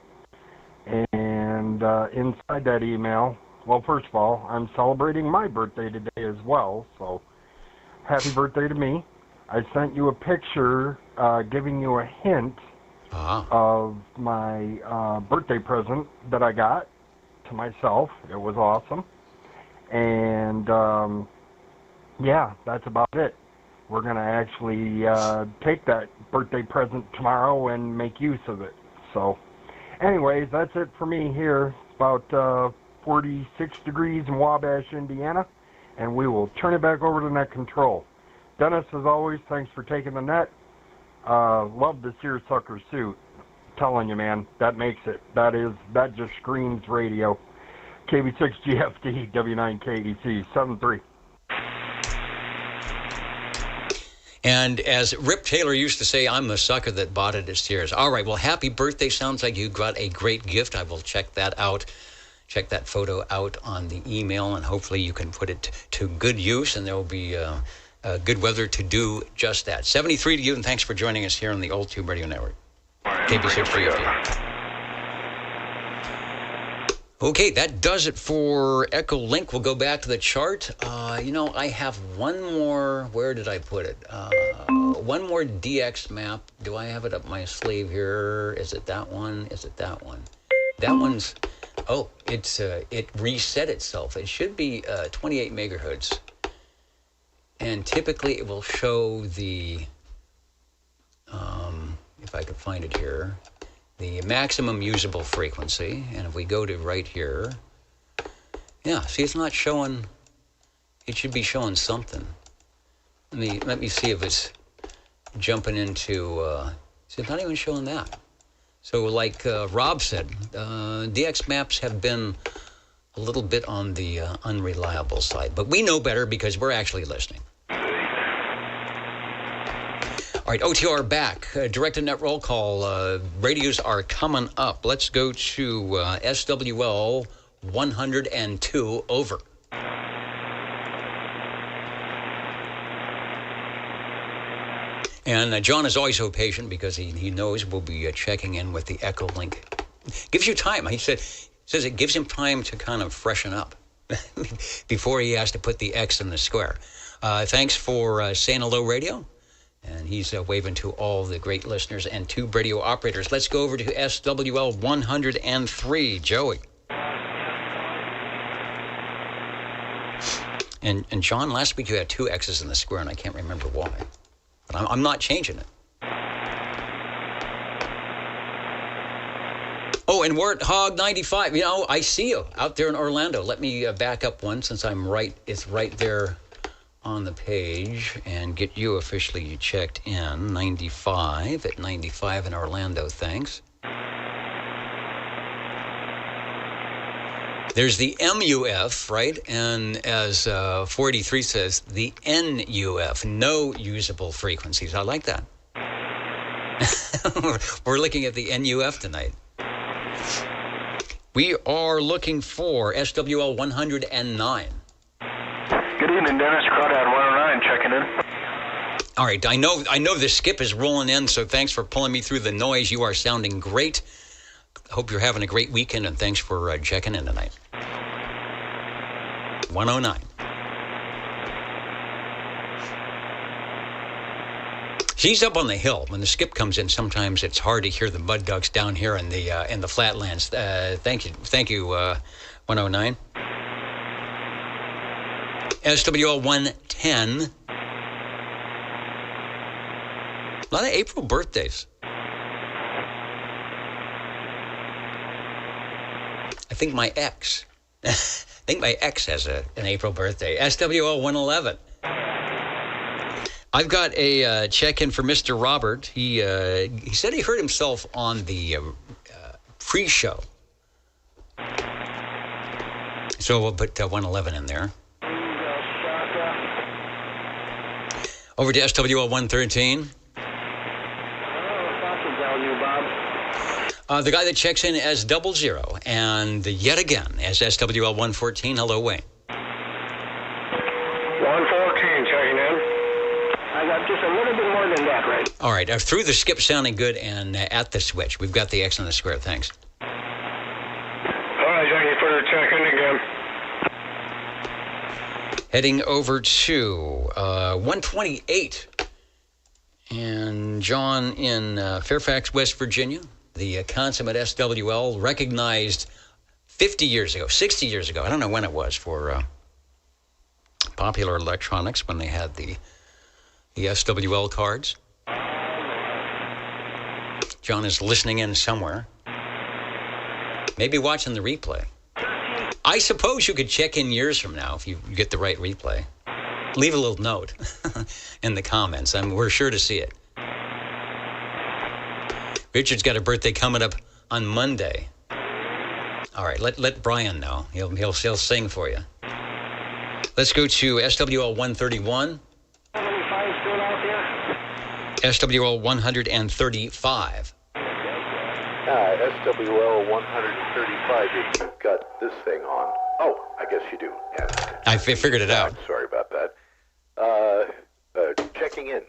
And inside that email, well, first of all, I'm celebrating my birthday today as well, so happy birthday to me. I sent you a picture giving you a hint of my birthday present that I got to myself. It was awesome. And, yeah, that's about it. We're going to actually take that birthday present tomorrow and make use of it. So, anyways, that's it for me here. About 46 degrees in Wabash, Indiana. And we will turn it back over to net control. Dennis, as always, thanks for taking the net. Love the seersucker suit. Telling you, man, that makes it. That just screams radio. KB6 GFD, W9KEC, 73. And as Rip Taylor used to say, I'm the sucker that bought it at Sears. All right, well, happy birthday. Sounds like you got a great gift. I will check that out. Check that photo out on the email, and hopefully you can put it to good use, and there will be good weather to do just that. 73 to you, and thanks for joining us here on the Old Tube Radio Network. KB6 GFD. Okay, that does it for Echolink. We'll go back to the chart. I have one more. Where did I put it? One more DX map. Do I have it up my sleeve here? Is it that one? Is it that one? That one's... Oh, it reset itself. It should be 28 megahertz. And typically it will show the... if I could find it here... the maximum usable frequency, and if we go to right here, yeah, see, it's not showing. It should be showing something. Let me see if it's jumping into. See, it's not even showing that. So, like Rob said, DX maps have been a little bit on the unreliable side, but we know better because we're actually listening. All right, OTR back. Directed net roll call. Radios are coming up. Let's go to SWL 102. Over. And John is always so patient because he knows we'll be checking in with the Echolink. Gives you time. He says it gives him time to kind of freshen up before he has to put the X in the square. Thanks for saying hello, radio. And he's waving to all the great listeners and tube radio operators. Let's go over to SWL 103, Joey. And John, last week you had two X's in the square, and I can't remember why. But I'm not changing it. Oh, and Warthog 95. I see you out there in Orlando. Let me back up one since it's right there on the page and get you officially checked in. 95 at 95 in Orlando, thanks. There's the MUF, right? And as 483 says, the NUF, no usable frequencies. I like that. We're looking at the NUF tonight. We are looking for SWL 109. Good evening, Dennis. Crawdad 109 checking in. All right, I know the skip is rolling in, so thanks for pulling me through the noise. You are sounding great. Hope you're having a great weekend, and thanks for checking in tonight. 109. He's up on the hill. When the skip comes in, sometimes it's hard to hear the mud ducks down here in the flatlands. Thank you, 109. SWL 110. A lot of April birthdays. I think my ex has an April birthday. SWL 111. I've got a check-in for Mr. Robert. He said he heard himself on the pre-show. So we'll put 111 in there. Over to SWL 113. The guy that checks in as 00, and yet again as SWL 114. Hello, Wayne. 114 checking in. I got just a little bit more than that, right? All right, through the skip sounding good, and at the switch. We've got the X on the square, thanks. All right, thank you for checking again. Heading over to 128. And John in Fairfax, West Virginia. The consummate SWL, recognized 50 years ago, 60 years ago. I don't know when it was for Popular Electronics when they had the SWL cards. John is listening in somewhere. Maybe watching the replay. I suppose you could check in years from now if you get the right replay. Leave a little note in the comments. We're sure to see it. Richard's got a birthday coming up on Monday. All right, let Brian know. He'll sing for you. Let's go to SWL 131. SWL 135. SWL 135, if you've got this thing on. Oh, I guess you do. Yeah. I figured it out. Sorry about that. Checking in.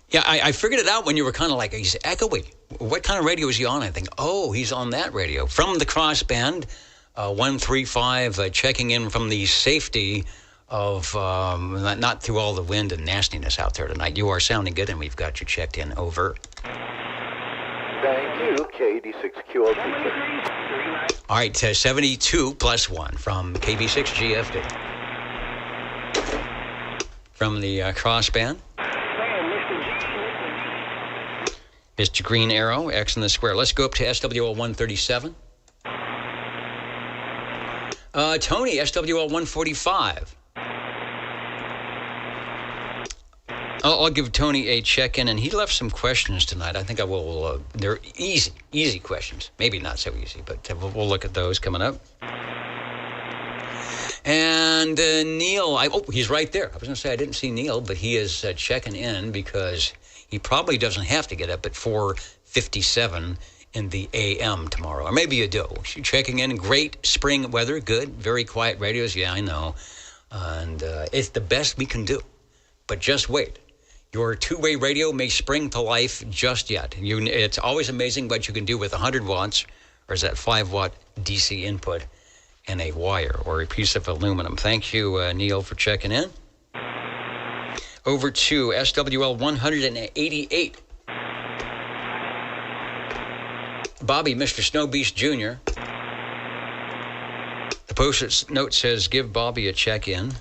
Yeah, I figured it out when you were kind of like, he's echoing. What kind of radio is he on? I think, he's on that radio. From the crossband, 135, checking in from the safety of not through all the wind and nastiness out there tonight. You are sounding good, and we've got you checked in. Over. Thank you, KD6QLT. All right, 72 plus 1 from KB6GFD. From the crossband. Mr. Green Arrow, X in the square. Let's go up to SWL 137. Tony, SWL 145. I'll give Tony a check-in, and he left some questions tonight. I think I will. They're easy questions. Maybe not so easy, but we'll look at those coming up. And Neil, he's right there. I was going to say I didn't see Neil, but he is checking in because he probably doesn't have to get up at 4:57 in the a.m. tomorrow. Or maybe you do. Checking in. Great spring weather. Good. Very quiet radios. Yeah, I know. And it's the best we can do. But just wait. Your two-way radio may spring to life just yet. It's always amazing what you can do with 100 watts, or is that 5-watt DC input, and a wire or a piece of aluminum. Thank you, Neil, for checking in. Over to SWL 188. Bobby, Mr. Snow Beast Jr. The post-it note says, give Bobby a check-in.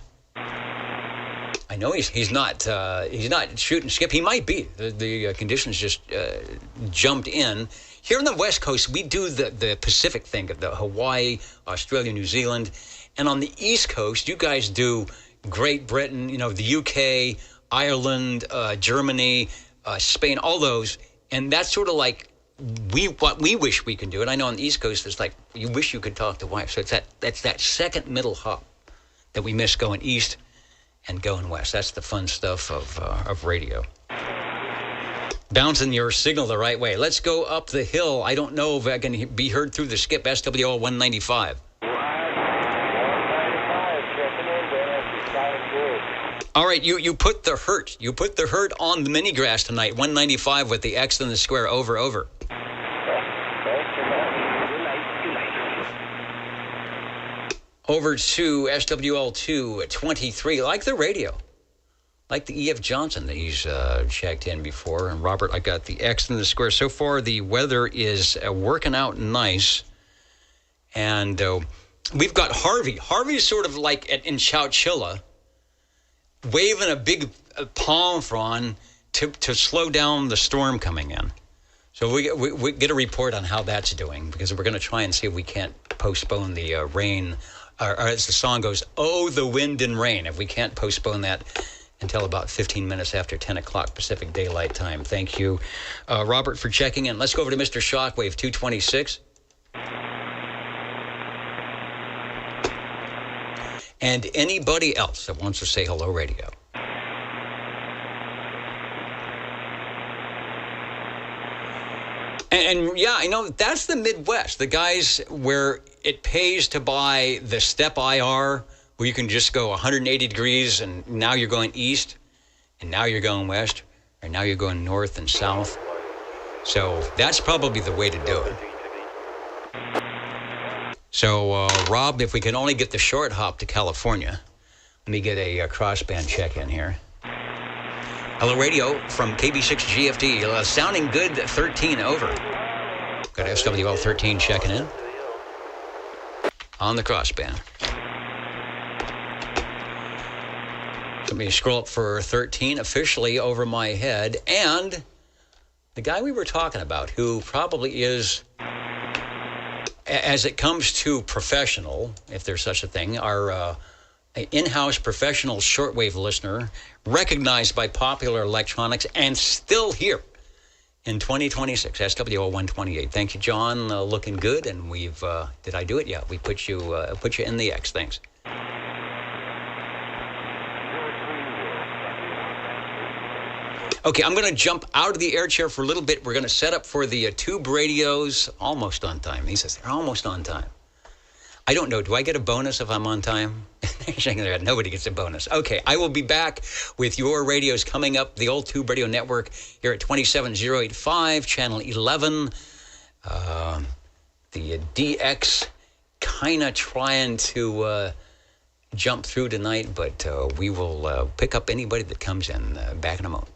I know he's not shooting skip. He might be. The conditions just jumped in. Here on the West Coast, we do the Pacific thing of the Hawaii, Australia, New Zealand. And on the East Coast, you guys do Great Britain, the UK, Ireland, Germany, Spain, all those. And that's sort of like what we wish we can do. And I know on the East Coast, it's like you wish you could talk to wife. So that's that second middle hop that we miss going east and going west. That's the fun stuff of radio. Bouncing your signal the right way. Let's go up the hill. I don't know if I can be heard through the skip. SWL 195. All right, you put the hurt. You put the hurt on the mini grass tonight. 195 with the X in the square. Over. Over to SWL 223. Like the radio. like the E.F. Johnson that he's checked in before. And Robert, I got the X in the square. So far, the weather is working out nice. And we've got Harvey. Harvey's sort of like in Chowchilla, waving a big palm frond to slow down the storm coming in. So we get a report on how that's doing, because we're going to try and see if we can't postpone the rain, or as the song goes, oh, the wind and rain, if we can't postpone that until about 15 minutes after 10 o'clock Pacific Daylight Time. Thank you, Robert, for checking in. Let's go over to Mr. Shockwave 226. And anybody else that wants to say hello, radio. And yeah, I know that's the Midwest, the guys where it pays to buy the step IR, where you can just go 180 degrees and now you're going east, and now you're going west, or now you're going north and south. So that's probably the way to do it. So, Rob, if we can only get the short hop to California, let me get a crossband check in here. Hello, radio from KB6 GFD. Sounding good, 13 over. Got SWL 13 checking in on the crossband. Let me scroll up for 13 officially over my head. And the guy we were talking about, who probably is, as it comes to professional, if there's such a thing, our in-house professional shortwave listener, recognized by Popular Electronics and still here in 2026, SWO 128. Thank you, John. Looking good, and we've did I do it? Yeah, we put you in the X. Thanks. Okay, I'm going to jump out of the air chair for a little bit. We're going to set up for the tube radios. Almost on time. He says they're almost on time. I don't know. Do I get a bonus if I'm on time? Nobody gets a bonus. Okay, I will be back with your radios coming up. The old Tube Radio Network here at 27085, channel 11. The DX kind of trying to jump through tonight, but we will pick up anybody that comes in back in a moment.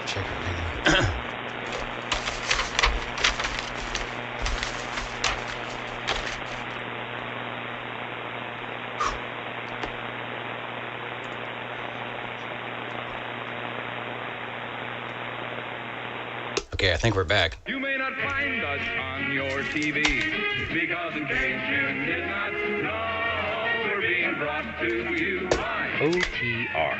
Check it. Okay, I think we're back. You may not find us on your TV because in case you did not know, we're being brought to you by OTR.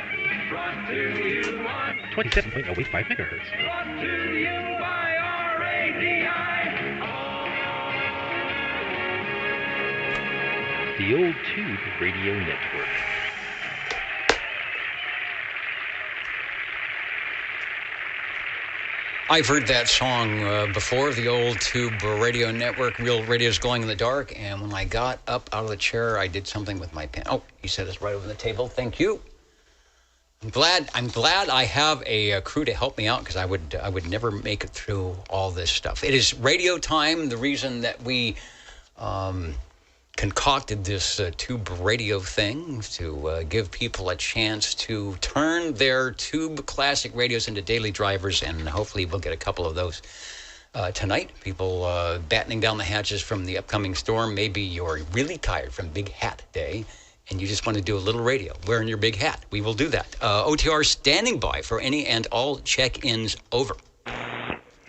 Brought to you by 27.085 megahertz. Brought to you by RADI. The Old Tube Radio Network. I've heard that song before, the Old Tube Radio Network, Real Radio's Glowing in the Dark, and when I got up out of the chair, I did something with my pen. Oh, he said it's right over the table. Thank you. I'm glad I have a crew to help me out, because I would never make it through all this stuff. It is radio time. The reason that we concocted this tube radio thing to give people a chance to turn their tube classic radios into daily drivers, and hopefully we'll get a couple of those tonight. People battening down the hatches from the upcoming storm. Maybe you're really tired from Big Hat Day and you just want to do a little radio wearing your big hat. We will do that. OTR standing by for any and all check-ins. Over.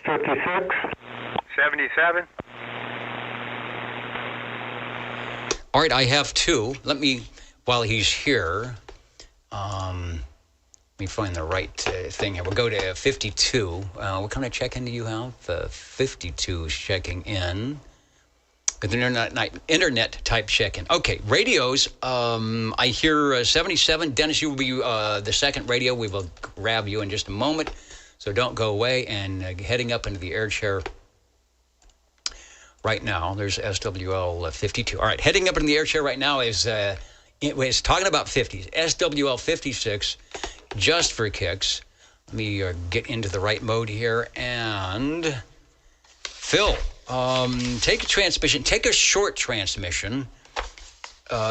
56. 77. All right, I have two. Let me, while he's here, let me find the right thing here. We'll go to 52. What kind of check-in do you have? 52 is checking in. With internet type check-in. Okay, radios. I hear 77. Dennis, you will be the second radio. We will grab you in just a moment, so don't go away. And heading up into the air chair right now, there's SWL 52. All right, heading up into the air chair right now is it's talking about 50s. SWL 56, just for kicks. Let me get into the right mode here. And Phil, take a transmission. Take a short transmission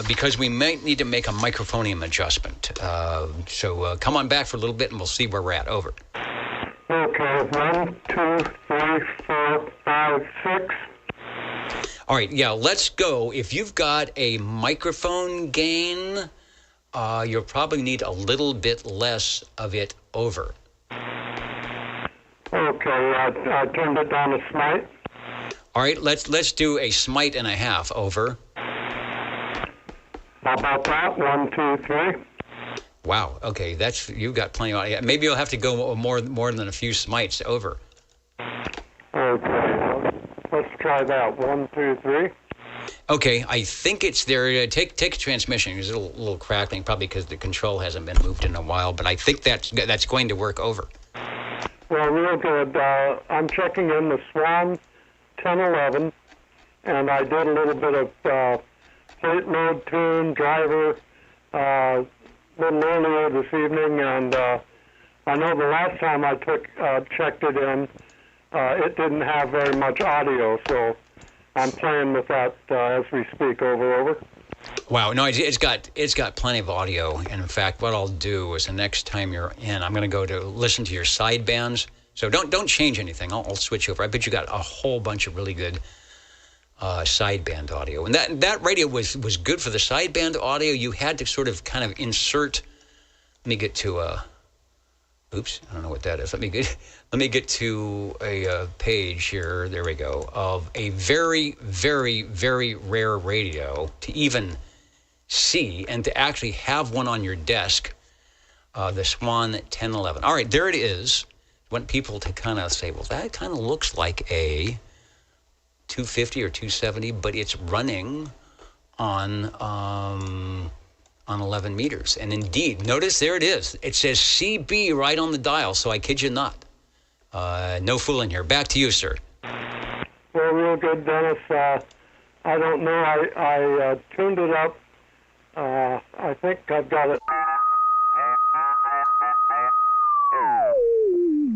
because we might need to make a microphonium adjustment. So come on back for a little bit and we'll see where we're at. Over. Okay, 1, 2, 3, 4, 5, 6. All right, yeah, let's go. If you've got a microphone gain, you'll probably need a little bit less of it. Over. Okay, I turned it down a smite. All right, let's do a smite and a half. Over. How about that? 1, 2, 3. Wow. Okay, you've got plenty of. Maybe you'll have to go more than a few smites. Over. Okay, let's try that. 1, 2, 3. Okay, I think it's there. Take a transmission. There's a little crackling, probably because the control hasn't been moved in a while. But I think that's going to work. Over. Well, real good. I'm checking in the Swan 1011, and I did a little bit of plate mode tune, driver, a little earlier this evening, and I know the last time I checked it in, it didn't have very much audio, so I'm playing with that as we speak. Over. Wow, no, it's got plenty of audio. And in fact, what I'll do is the next time you're in, I'm going to go to listen to your sidebands. So don't change anything. I'll switch over. I bet you got a whole bunch of really good sideband audio. And that radio was good for the sideband audio. You had to sort of kind of insert. Let me get to oops, I don't know what that is. Let me get to a page here. There we go. Of a very, very, very rare radio to even see and to actually have one on your desk. The Swan 1011. All right, there it is. I want people to kind of say, well, that kind of looks like a 250 or 270, but it's running on 11 meters. And indeed, notice there it is. It says CB right on the dial, so I kid you not. No fooling here. Back to you, sir. Well, real good, Dennis. I don't know. I tuned it up. I think I've got it.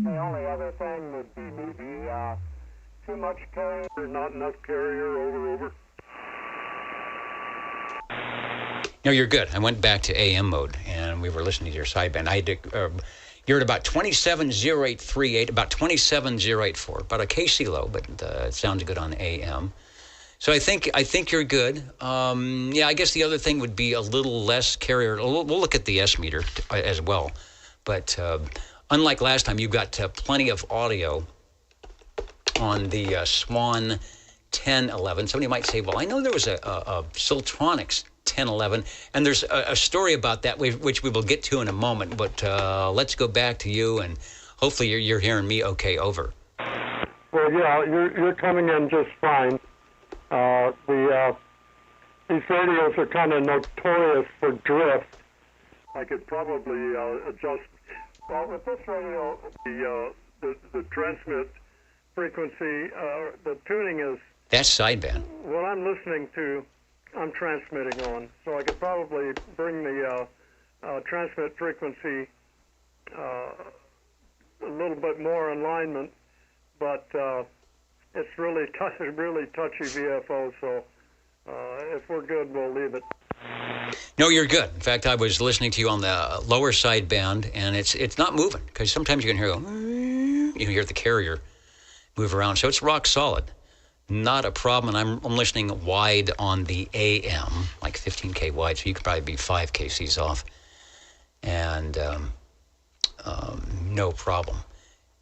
The only other thing would be maybe too much carrier, not enough carrier. Over. No, you're good. I went back to AM mode, and we were listening to your sideband. I had to You're at about 270838, about 27084, about a KC low, but it sounds good on AM. So I think you're good. Yeah, I guess the other thing would be a little less carrier. We'll look at the S meter as well. But unlike last time, you've got plenty of audio on the Swan 1011. Somebody might say, well, I know there was a Siltronics 1011, and there's a story about that, which we will get to in a moment. But let's go back to you, and hopefully you're hearing me okay. Over. Well, yeah, you're coming in just fine. These radios are kind of notorious for drift. I could probably adjust. Well, with this radio, the transmit frequency, the tuning is. That's sideband. What I'm listening to, I'm transmitting on. So I could probably bring the transmit frequency a little bit more alignment, but it's really touchy VFO. So if we're good, we'll leave it. No, you're good. In fact, I was listening to you on the lower sideband, and it's not moving, because sometimes you can hear you hear the carrier move around. So it's rock solid. Not a problem. And I'm listening wide on the AM, like 15K wide, so you could probably be 5 kcs off. And no problem.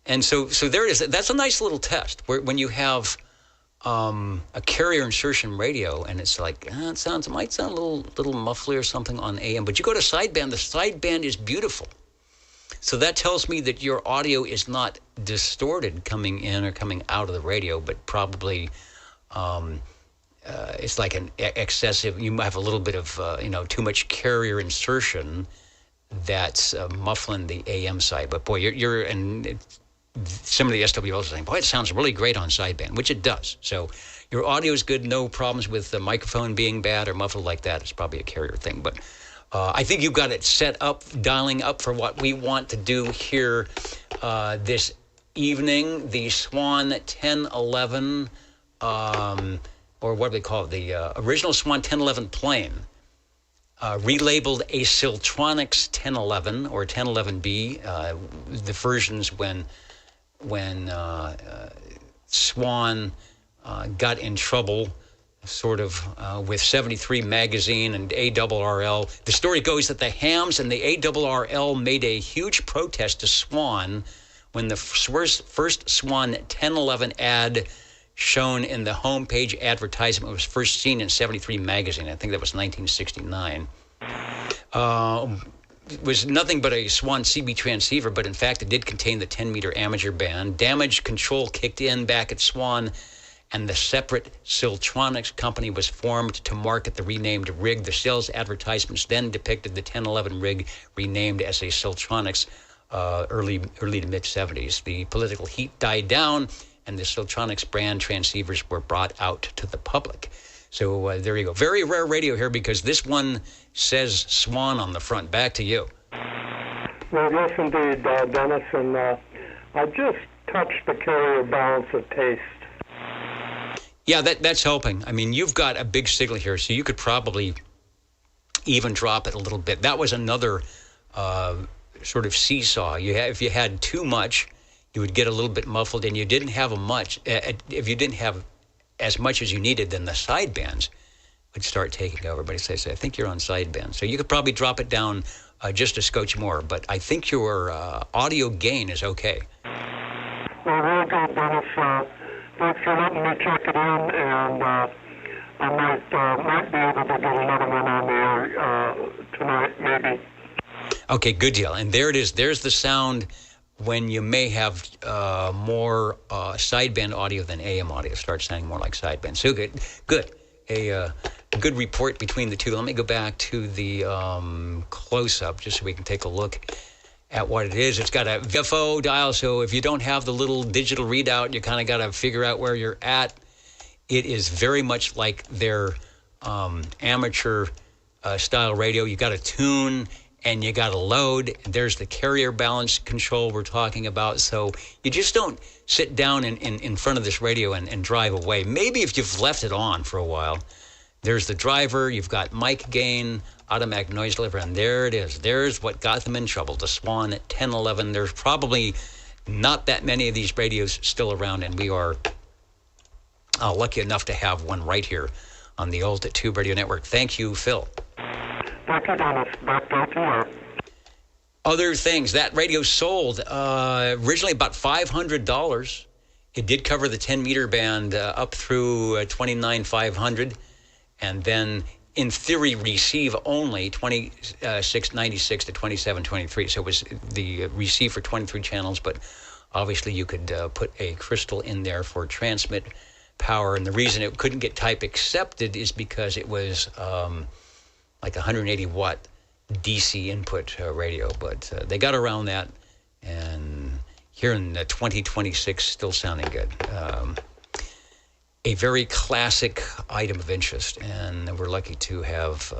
And so there it is. That's a nice little test where when you have a carrier insertion radio, and it's like it might sound a little muffly or something on AM, but you go to sideband. The sideband is beautiful. So that tells me that your audio is not distorted coming in or coming out of the radio, but probably it's like an excessive. You might have a little bit of too much carrier insertion that's muffling the AM side. But boy, you're and some of the SWLs are saying, boy, it sounds really great on sideband, which it does. So your audio is good. No problems with the microphone being bad or muffled like that. It's probably a carrier thing, but. I think you've got it set up, dialing up for what we want to do here this evening. The Swan 1011, or what do they call it? The original Swan 1011 plane, relabeled a Siltronics 1011 or 1011B. The versions when Swan got in trouble. Sort of with 73 magazine and ARRL. The story goes that the hams and the ARRL made a huge protest to Swan when the first Swan 1011 ad shown in the homepage advertisement was first seen in 73 magazine. I think that was 1969. It was nothing but a Swan CB transceiver, but in fact it did contain the 10-meter amateur band. Damage control kicked in back at Swan, and the separate Siltronics company was formed to market the renamed rig. The sales advertisements then depicted the 1011 rig renamed as a Siltronics early to mid-70s. The political heat died down, and the Siltronics brand transceivers were brought out to the public. So there you go. Very rare radio here because this one says Swan on the front. Back to you. Well, yes, indeed, Dennis. And I just touched the carrier balance of taste. Yeah, that's helping. I mean, you've got a big signal here, so you could probably even drop it a little bit. That was another sort of seesaw. If you had too much, you would get a little bit muffled, and you didn't have if you didn't have as much as you needed, then the sidebands would start taking over. But I think you're on sideband, so you could probably drop it down just a scotch more. But I think your audio gain is okay. Well, very good, Dennis. Thanks for letting me check it in, and I might be able to get another one on there tonight, maybe. Okay, good deal. And there it is. There's the sound when you may have more sideband audio than AM audio. Starts sounding more like sideband. So good. A good report between the two. Let me go back to the close-up just so we can take a look at what it is. It's got a VFO dial, so if you don't have the little digital readout, you kind of got to figure out where you're at. It is very much like their amateur style radio. You got to tune and you got to load. There's the carrier balance control we're talking about. So you just don't sit down in front of this radio and drive away. Maybe if you've left it on for a while. There's the driver. You've got mic gain. automatic noise level, and there it is. There's what got them in trouble, the Swan 1011. There's probably not that many of these radios still around, and we are lucky enough to have one right here on the old Tube Radio Network. Thank you, Phil. Thank you, Dennis. Back to tomorrow. Other things, that radio sold originally about $500. It did cover the 10-meter band up through 29,500, and then in theory receive only 2696 to 2723. So it was the receive for 23 channels, but obviously you could put a crystal in there for transmit power. And the reason it couldn't get type accepted is because it was like 180 watt DC input radio, but they got around that, and here in 2026, still sounding good. A very classic item of interest, and we're lucky to have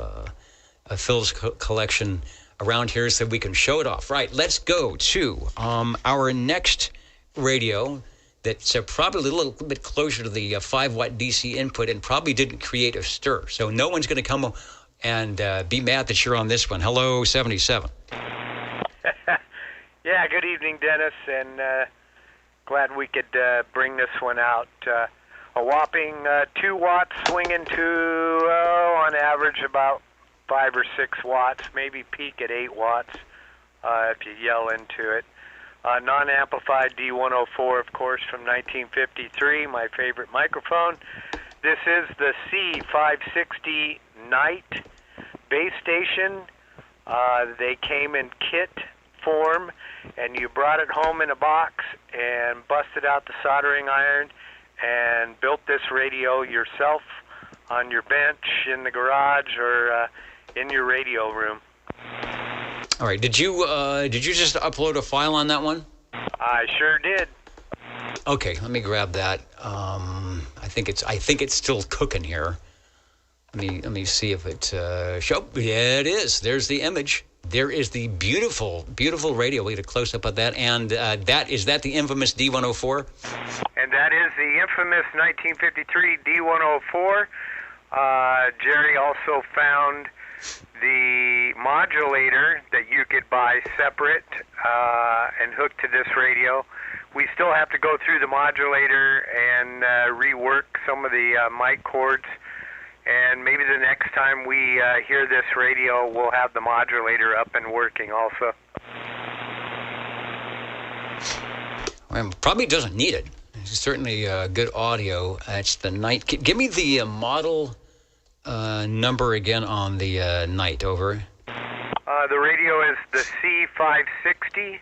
a Phil's collection around here so we can show it off. Right, let's go to our next radio that's probably a little bit closer to the 5 watt DC input and probably didn't create a stir. So no one's going to come and be mad that you're on this one. Hello, 77. Yeah, good evening, Dennis, and glad we could bring this one out. A whopping 2 watts, swinging to, on average, about 5 or 6 watts, maybe peak at 8 watts if you yell into it. Non-amplified D104, of course, from 1953, my favorite microphone. This is the C560 Night base station. They came in kit form, and you brought it home in a box and busted out the soldering iron and built this radio yourself on your bench, in the garage, or in your radio room. All right. Did you just upload a file on that one? I sure did. Okay, let me grab that. I think it's still cooking here. Let me see if it show. Yeah, it is. There's the image. There is the beautiful, beautiful radio. We get a close up of that, and is that the infamous D104? And that is the infamous 1953 D104. Jerry also found the modulator that you could buy separate and hook to this radio. We still have to go through the modulator and rework some of the mic cords. And maybe the next time we hear this radio, we'll have the modulator up and working also. Well, probably doesn't need it. It's certainly good audio. It's the Night. Give me the model number again on the Night, over. The radio is the C560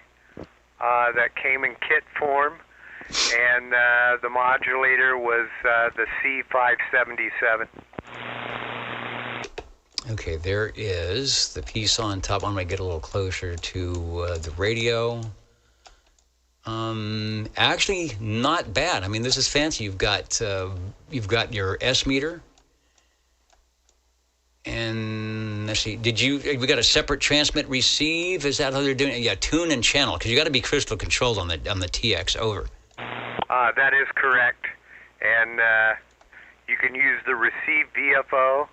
that came in kit form, and the modulator was the C577. Okay, there is the piece on top. I'm going to get a little closer to the radio. Actually, not bad. I mean, this is fancy. You've got your S meter, and let's see. We got a separate transmit receive? Is that how they're doing it? Yeah, tune and channel, because you got to be crystal controlled on the TX. Over. That is correct, and you can use the receive VFO,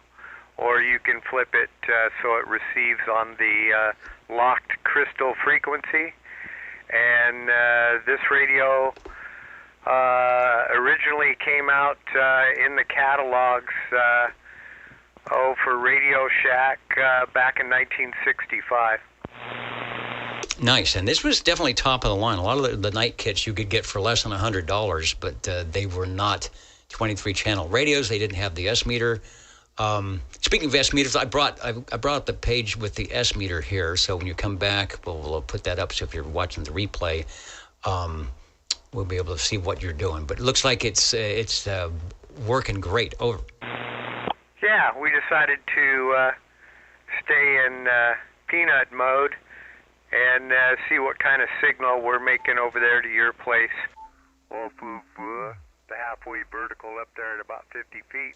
or you can flip it so it receives on the locked crystal frequency. And this radio originally came out in the catalogs for Radio Shack back in 1965. Nice, and this was definitely top of the line. A lot of the Night kits you could get for less than $100, but they were not 23-channel radios. They didn't have the S meter. Speaking of S meters, I brought up the page with the S meter here. So when you come back, we'll put that up. So if you're watching the replay, we'll be able to see what you're doing. But it looks like it's working great. Over. Yeah, we decided to stay in peanut mode and see what kind of signal we're making over there to your place. Off of the halfway vertical up there at about 50 feet.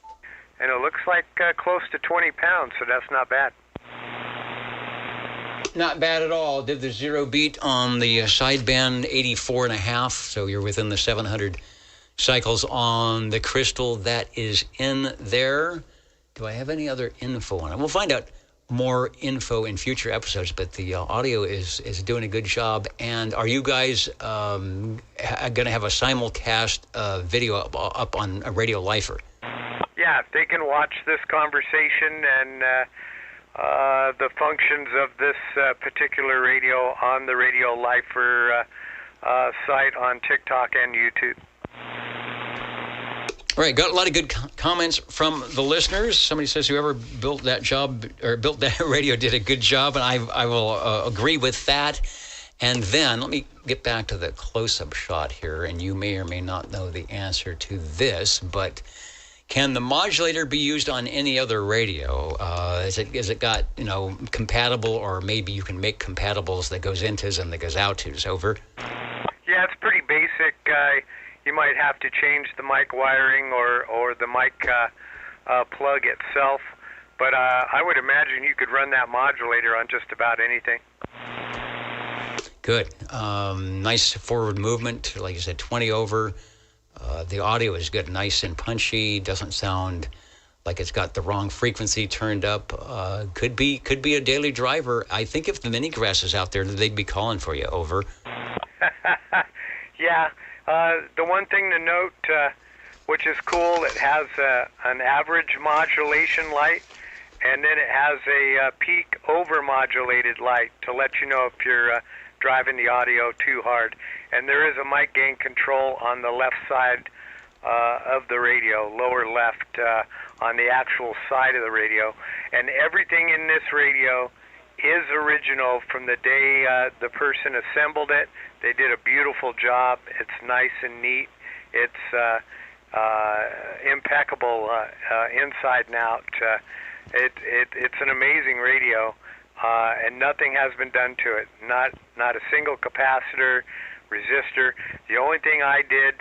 And it looks like close to 20 pounds, so that's not bad. Not bad at all. Did the zero beat on the sideband 84.5, so you're within the 700 cycles on the crystal that is in there. Do I have any other info on it? We'll find out more info in future episodes, but the audio is doing a good job. And are you guys going to have a simulcast video up on Radio Lifer? Yeah, they can watch this conversation and the functions of this particular radio on the Radio Lifer site on TikTok and YouTube. All right, got a lot of good comments from the listeners. Somebody says whoever built that job or built that radio did a good job, and I will agree with that. And then let me get back to the close-up shot here, and you may or may not know the answer to this, but can the modulator be used on any other radio? Is it got, compatible, or maybe you can make compatibles that goes intos and that goes outos? Over. Yeah, it's pretty basic. You might have to change the mic wiring or the mic plug itself, but I would imagine you could run that modulator on just about anything. Good. Nice forward movement, like you said, 20 over. The audio is good, nice and punchy. Doesn't sound like it's got the wrong frequency turned up. Could be a daily driver. I think if the mini grass is out there, they'd be calling for you. Over. Yeah. The one thing to note, which is cool, it has an average modulation light, and then it has a peak over-modulated light to let you know if you're driving the audio too hard. And there is a mic gain control on the left side of the radio, lower left, on the actual side of the radio. And everything in this radio is original from the day the person assembled it. They did a beautiful job. It's nice and neat. It's impeccable inside and out. It's an amazing radio, and nothing has been done to it. Not a single capacitor, resistor. The only thing I did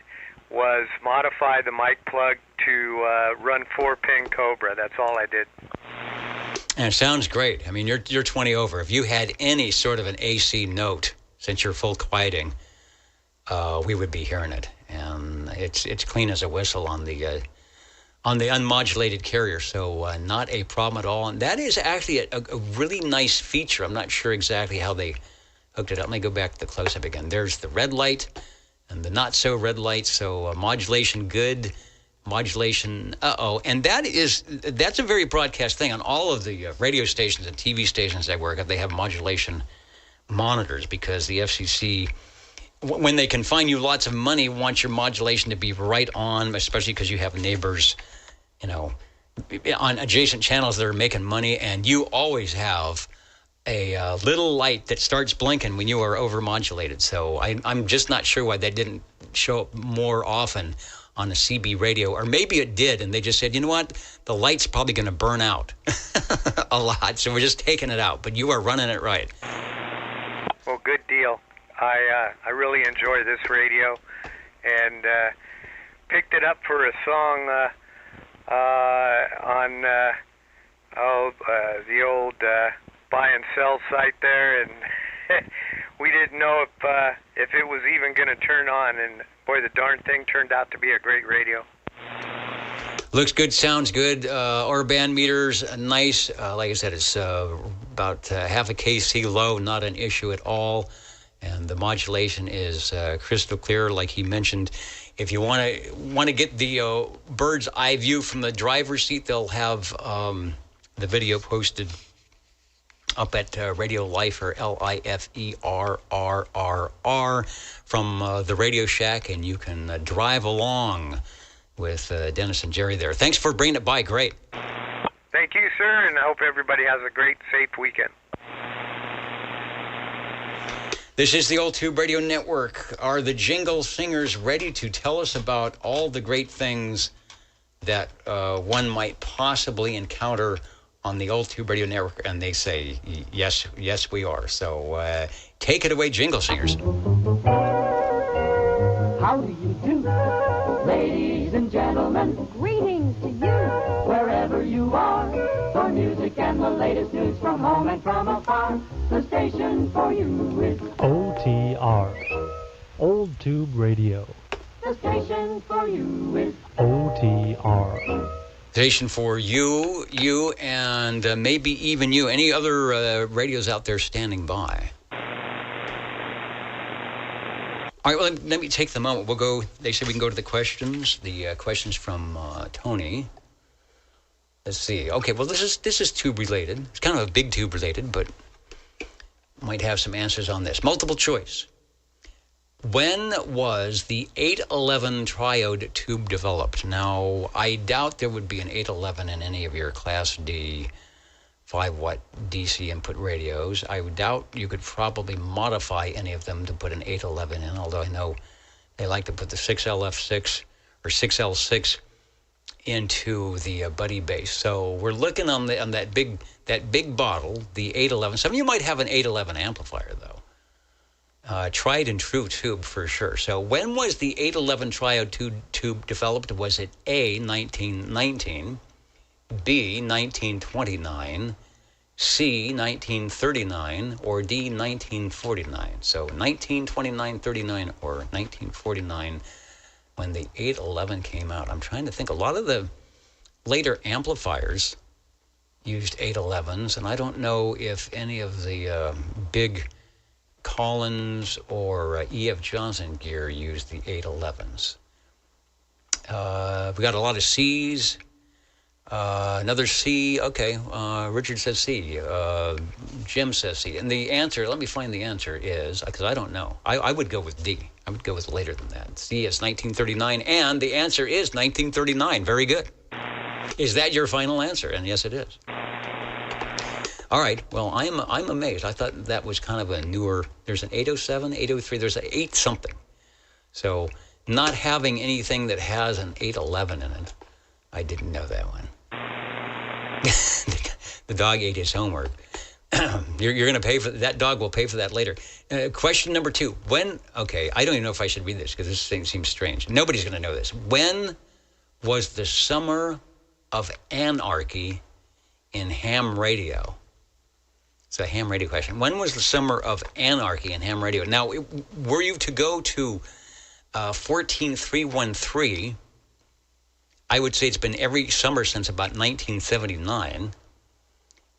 was modify the mic plug to run 4-pin Cobra. That's all I did. And it sounds great. I mean, you're 20 over. If you had any sort of an AC note, since you're full quieting, we would be hearing it. And it's clean as a whistle on the unmodulated carrier, so not a problem at all. And that is actually a really nice feature. I'm not sure exactly how they hooked it up. Let me go back to the close-up again. There's the red light and the not-so-red light, so modulation good. Modulation, and that's a very broadcast thing. On all of the radio stations and TV stations I work at, they have modulation monitors because the FCC, when they can find you lots of money, wants your modulation to be right on, especially because you have neighbors, on adjacent channels that are making money, and you always have a little light that starts blinking when you are over-modulated. So I'm just not sure why that didn't show up more often on a CB radio, or maybe it did, and they just said, you know what, the light's probably going to burn out a lot, so we're just taking it out, but you are running it right. Well, good deal. I really enjoy this radio, and picked it up for a song on the old buy and sell site there, and we didn't know if it was even going to turn on, and boy, the darn thing turned out to be a great radio. Looks good, sounds good. Our band meters, nice. Like I said, it's about half a kC low, not an issue at all. And the modulation is crystal clear, like he mentioned. If you want to get the bird's eye view from the driver's seat, they'll have the video posted up at Radio Lifer, LIFERRRR, from the Radio Shack, and you can drive along with Dennis and Jerry there. Thanks for bringing it by. Great. Thank you, sir, and I hope everybody has a great, safe weekend. This is the Old Tube Radio Network. Are the Jingle Singers ready to tell us about all the great things that one might possibly encounter on the Old Tube Radio Network? And they say, yes, we are. So take it away, Jingle Singers. How do you do, ladies and gentlemen? Greetings to you, wherever you are. For music and the latest news from home and from afar, the station for you is OTR, Old Tube Radio. The station for you is OTR, Station for you, and maybe even you. Any other radios out there standing by? All right, well, let me take the moment. We'll go, they said we can go to the questions. The questions from Tony. Let's see. Okay, well, this is tube related. It's kind of a big tube related, but might have some answers on this. Multiple choice. When was the 811 triode tube developed? Now, I doubt there would be an 811 in any of your Class D 5-watt DC input radios. I would doubt you could probably modify any of them to put an 811 in, although I know they like to put the 6LF6 or 6L6 into the buddy base. So we're looking on that big bottle, the 811. Some of you might have an 811 amplifier, though. Tried and true tube for sure. So when was the 811 triode tube developed? Was it A, 1919, B, 1929, C, 1939, or D, 1949? So 1929, 39, or 1949 when the 811 came out. I'm trying to think. A lot of the later amplifiers used 811s, and I don't know if any of the big Collins or E.F. Johnson gear used the 811s. We got a lot of C's. Another C. Okay. Richard says C. Jim says C. And the answer, let me find the answer, is, because I don't know. I would go with D. I would go with later than that. C is 1939, and the answer is 1939. Very good. Is that your final answer? And yes, it is. All right. Well, I'm amazed. I thought that was kind of a newer. There's an 807, 803. There's an 8 something. So not having anything that has an 811 in it, I didn't know that one. The dog ate his homework. You're going to pay for that. Dog will pay for that later. Question number 2. When? Okay. I don't even know if I should read this because this thing seems strange. Nobody's going to know this. When was the summer of anarchy in ham radio? It's a ham radio question. When was the summer of anarchy in ham radio? Now, were you to go to 14313, I would say it's been every summer since about 1979.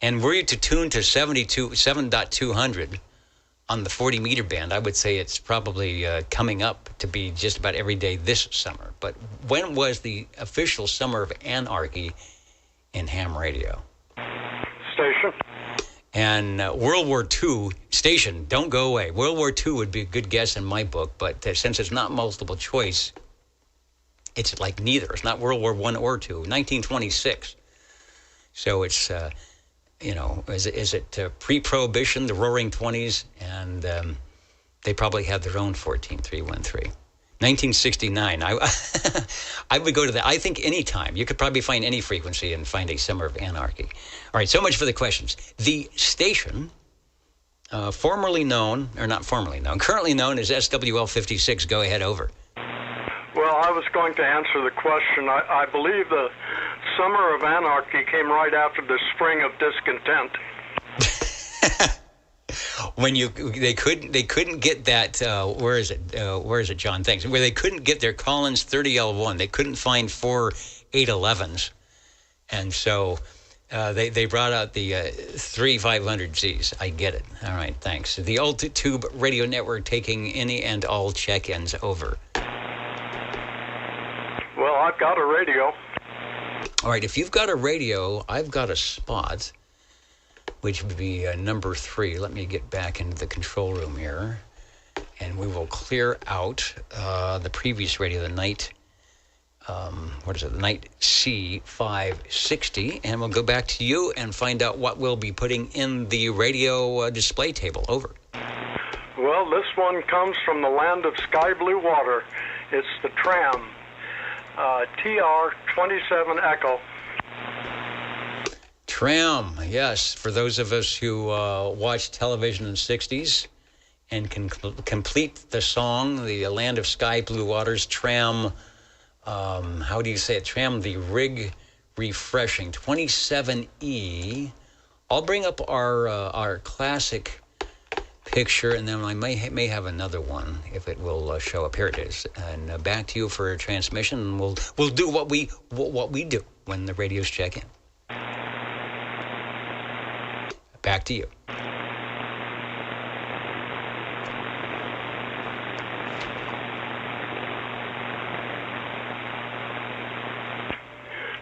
And were you to tune to 7.200 on the 40 meter band, I would say it's probably coming up to be just about every day this summer. But when was the official summer of anarchy in ham radio? Station. And World War II, station, don't go away. World War II would be a good guess in my book, but since it's not multiple choice, it's like neither. It's not World War I or II. 1926. So it's, is it pre-Prohibition, the Roaring 20s? And they probably had their own 14313. 1969. I would go to that. I think any time. You could probably find any frequency and find a summer of anarchy. All right, so much for the questions. The station, currently known as SWL 56. Go ahead, over. Well, I was going to answer the question. I believe the summer of anarchy came right after the spring of discontent. When they couldn't get that, where is it, John? Thanks. Where they couldn't get their Collins 30L1. They couldn't find 4 811s. And so they brought out the 3 500Zs. I get it. All right, thanks. The Old Tube Radio Network taking any and all check-ins, over. Well, I've got a radio. All right, if you've got a radio, I've got a spot, which would be number 3. Let me get back into the control room here, and we will clear out the previous radio, the Night, the Night C560, and we'll go back to you and find out what we'll be putting in the radio display table, over. Well, this one comes from the land of sky blue water. It's the Tram, TR27 Echo. Tram, yes. For those of us who watched television in the 60s and can complete the song, the Land of Sky Blue Waters, Tram, how do you say it? Tram, the Rig Refreshing, 27E. I'll bring up our classic picture, and then I may have another one if it will show up. Here it is. And back to you for a transmission. And we'll do what we do. when the radios check in. Back to you.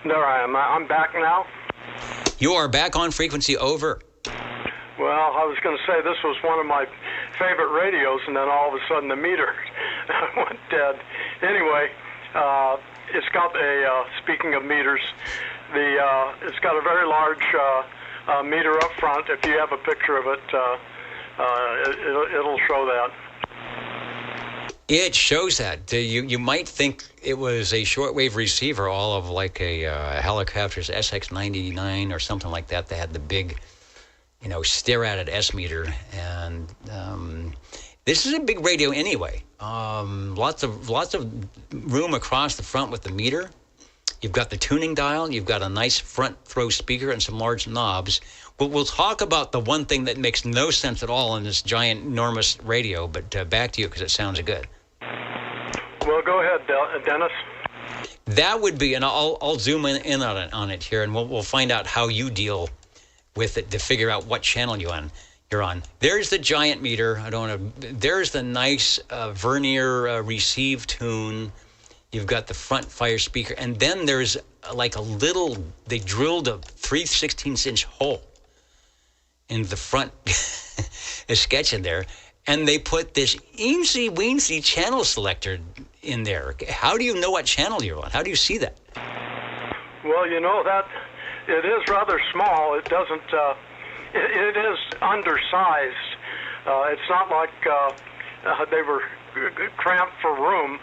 There I am. I'm back now. You are back on frequency. Over. Well, I was going to say this was one of my favorite radios, and then all of a sudden the meter went dead. Anyway, it's got a, speaking of meters, it's got a very large meter up front. If you have a picture of it, it'll show that. It shows that. You might think it was a shortwave receiver, all of like a helicopter's SX-99 or something like that. They had the big, stare at it S meter, and this is a big radio anyway. Lots of room across the front with the meter. You've got the tuning dial. You've got a nice front throw speaker and some large knobs. We'll talk about the one thing that makes no sense at all in this giant, enormous radio. But back to you because it sounds good. Well, go ahead, Dennis. That would be, and I'll zoom in on it here, and we'll find out how you deal with it to figure out what channel you're on. There's the giant meter. There's the nice vernier receive tune. You've got the front fire speaker, and then there's like they drilled a 3/16-inch hole in the front sketch in there, and they put this eensy-weensy channel selector in there. How do you know what channel you're on? How do you see that? Well, that it is rather small. It doesn't, it is undersized. It's not like they were cramped for room.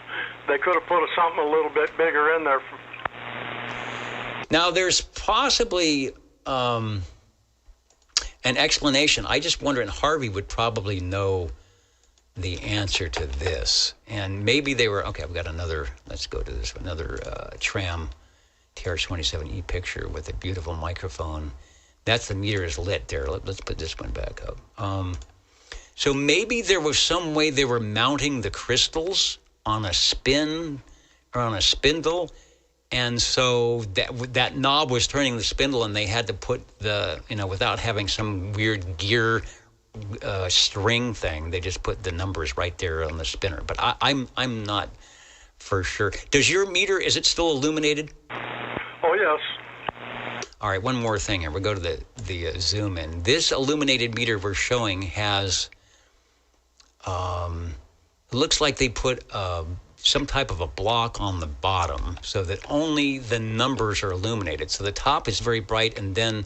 They could have put something a little bit bigger in there. Now, there's possibly an explanation. I just wonder, and Harvey would probably know the answer to this. And maybe they were, okay, I've got let's go to this, another Tram TRS-27E picture with a beautiful microphone. That's the meter is lit there. Let's put this one back up. So maybe there was some way they were mounting the crystals on a spin or on a spindle, and so that knob was turning the spindle, and they had to put without having some weird gear string thing, they just put the numbers right there on the spinner. But I'm not for sure. Does your meter, is it still illuminated? Oh, yes. All right, one more thing here. We'll go to the zoom in. This illuminated meter we're showing has, it looks like they put some type of a block on the bottom so that only the numbers are illuminated. So the top is very bright, and then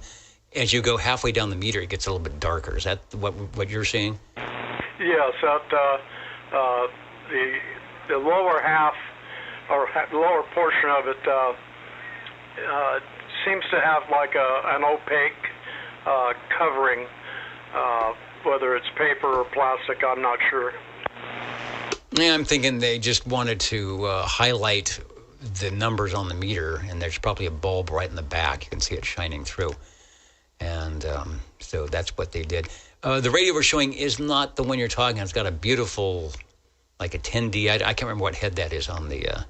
as you go halfway down the meter, it gets a little bit darker. Is that what you're seeing? Yes, the lower half or lower portion of it seems to have like an opaque covering, whether it's paper or plastic, I'm not sure. Yeah, I'm thinking they just wanted to highlight the numbers on the meter, and there's probably a bulb right in the back. You can see it shining through. And so that's what they did. The radio we're showing is not the one you're talking about. It's got a beautiful, like a 10D. I can't remember what head that is on the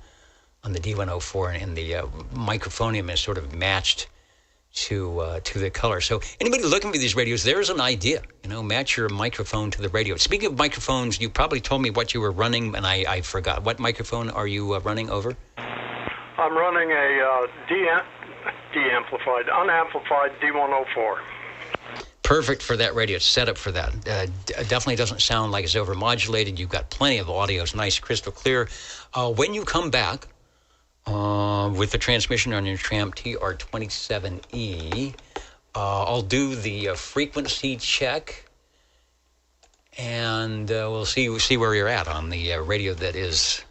D104, and the microphonium is sort of matched to the color. So anybody looking for these radios, there's an idea. Match your microphone to the radio. Speaking of microphones, you probably told me what you were running, and I forgot. What microphone are you running over? I'm running a unamplified D104. Perfect for that radio. It's set up for that. Definitely doesn't sound like it's overmodulated. You've got plenty of audio. It's nice, crystal clear. When you come back with the transmission on your Tram TR-27E, I'll do the frequency check, and we'll see where you're at on the radio that is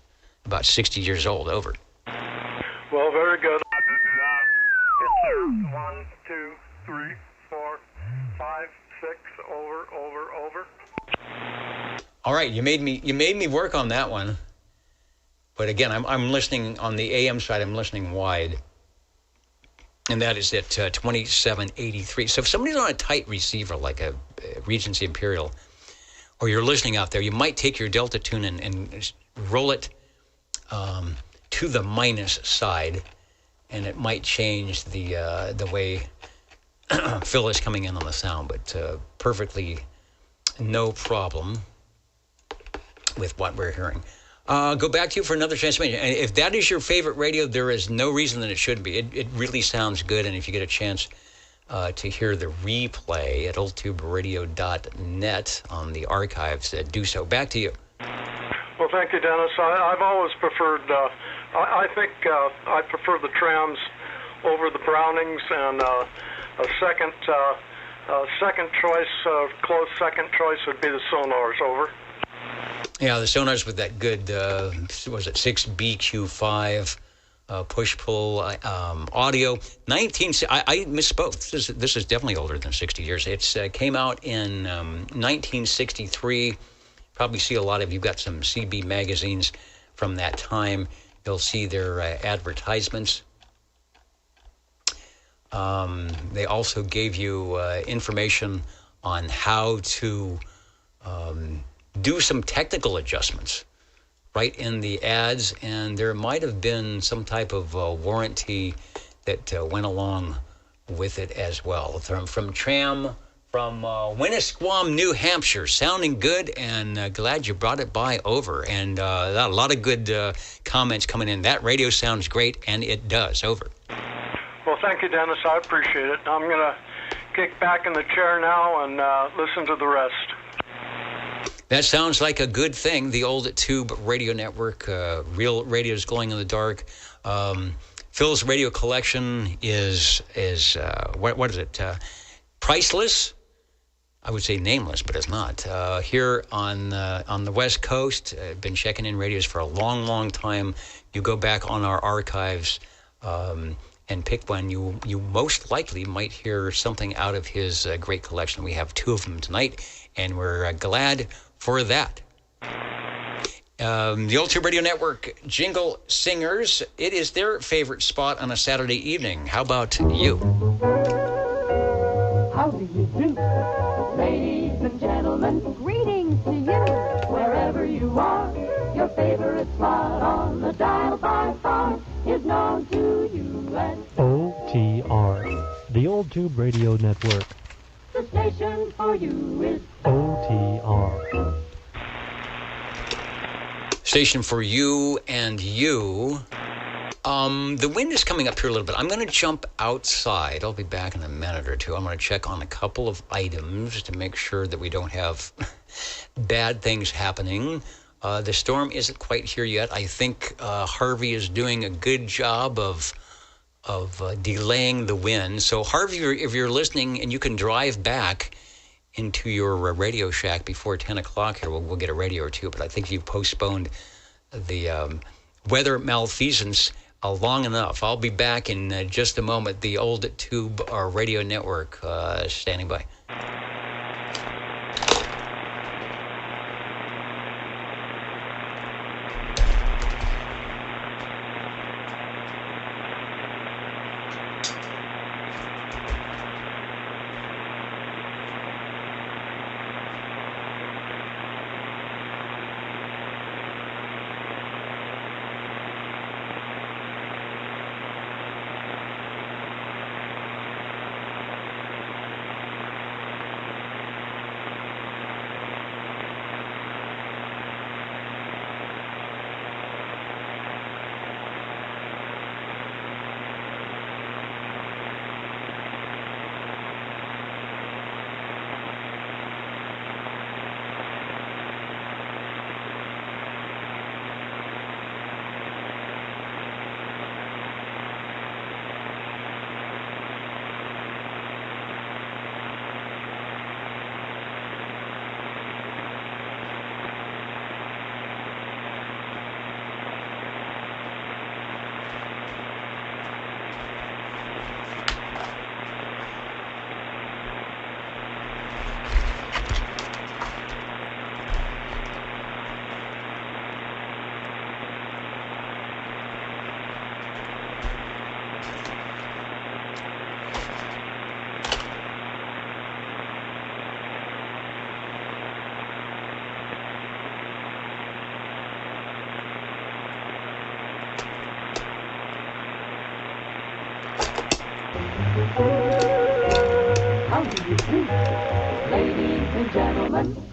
about 60 years old. Over. Well, very good. 1, 2, 3, 4, 5, 6. Over. All right, you made me work on that one. But again, I'm listening on the AM side. I'm listening wide, and that is at 2783. So if somebody's on a tight receiver like a Regency Imperial, or you're listening out there, you might take your Delta tune and roll it to the minus side, and it might change the way Phil is coming in on the sound, but perfectly no problem with what we're hearing. Go back to you for another transmission. And if that is your favorite radio, there is no reason that it shouldn't be. It really sounds good, and if you get a chance to hear the replay at oldtuberadio.net on the archives, do so. Back to you. Well, thank you, Dennis. I've always preferred, I think I prefer the trams over the Brownings, and a second choice, close second choice would be the Sonars. Over. Yeah, the Sonars with that good, was it 6BQ5 push-pull audio. I misspoke. This is definitely older than 60 years. It came out in 1963. Probably see a lot of, you've got some CB magazines from that time. You'll see their advertisements. They also gave you information on how to do some technical adjustments right in the ads, and there might have been some type of warranty that went along with it as well. From Tram, from Winnisquam, New Hampshire, sounding good, and glad you brought it by over. And a lot of good comments coming in. That radio sounds great, and it does. Over. Well, thank you, Dennis. I appreciate it. I'm going to kick back in the chair now and listen to the rest. That sounds like a good thing. The old Tube Radio Network, real radios glowing in the dark. Phil's radio collection is what is it? Priceless. I would say nameless, but it's not. Here on the West Coast, been checking in radios for a long, long time. You go back on our archives and pick one. You most likely might hear something out of his great collection. We have 2 of them tonight, and we're glad for that. The Old Tube Radio Network Jingle Singers, it is their favorite spot on a Saturday evening. How about you? How do you do? Ladies and gentlemen, greetings to you. Wherever you are, your favorite spot on the dial by far is known to you as OTR, the Old Tube Radio Network. the station for you is OTR. Station for you and you. The wind is coming up here a little bit. I'm going to jump outside. I'll be back in a minute or two. I'm going to check on a couple of items to make sure that we don't have bad things happening. The storm isn't quite here yet. I think Harvey is doing a good job of delaying the wind. So Harvey, if you're listening and you can drive back into your Radio Shack before 10 o'clock here, we'll get a radio or two. But I think you've postponed the weather malfeasance long enough. I'll be back in just a moment. The Old Tube Radio Network standing by.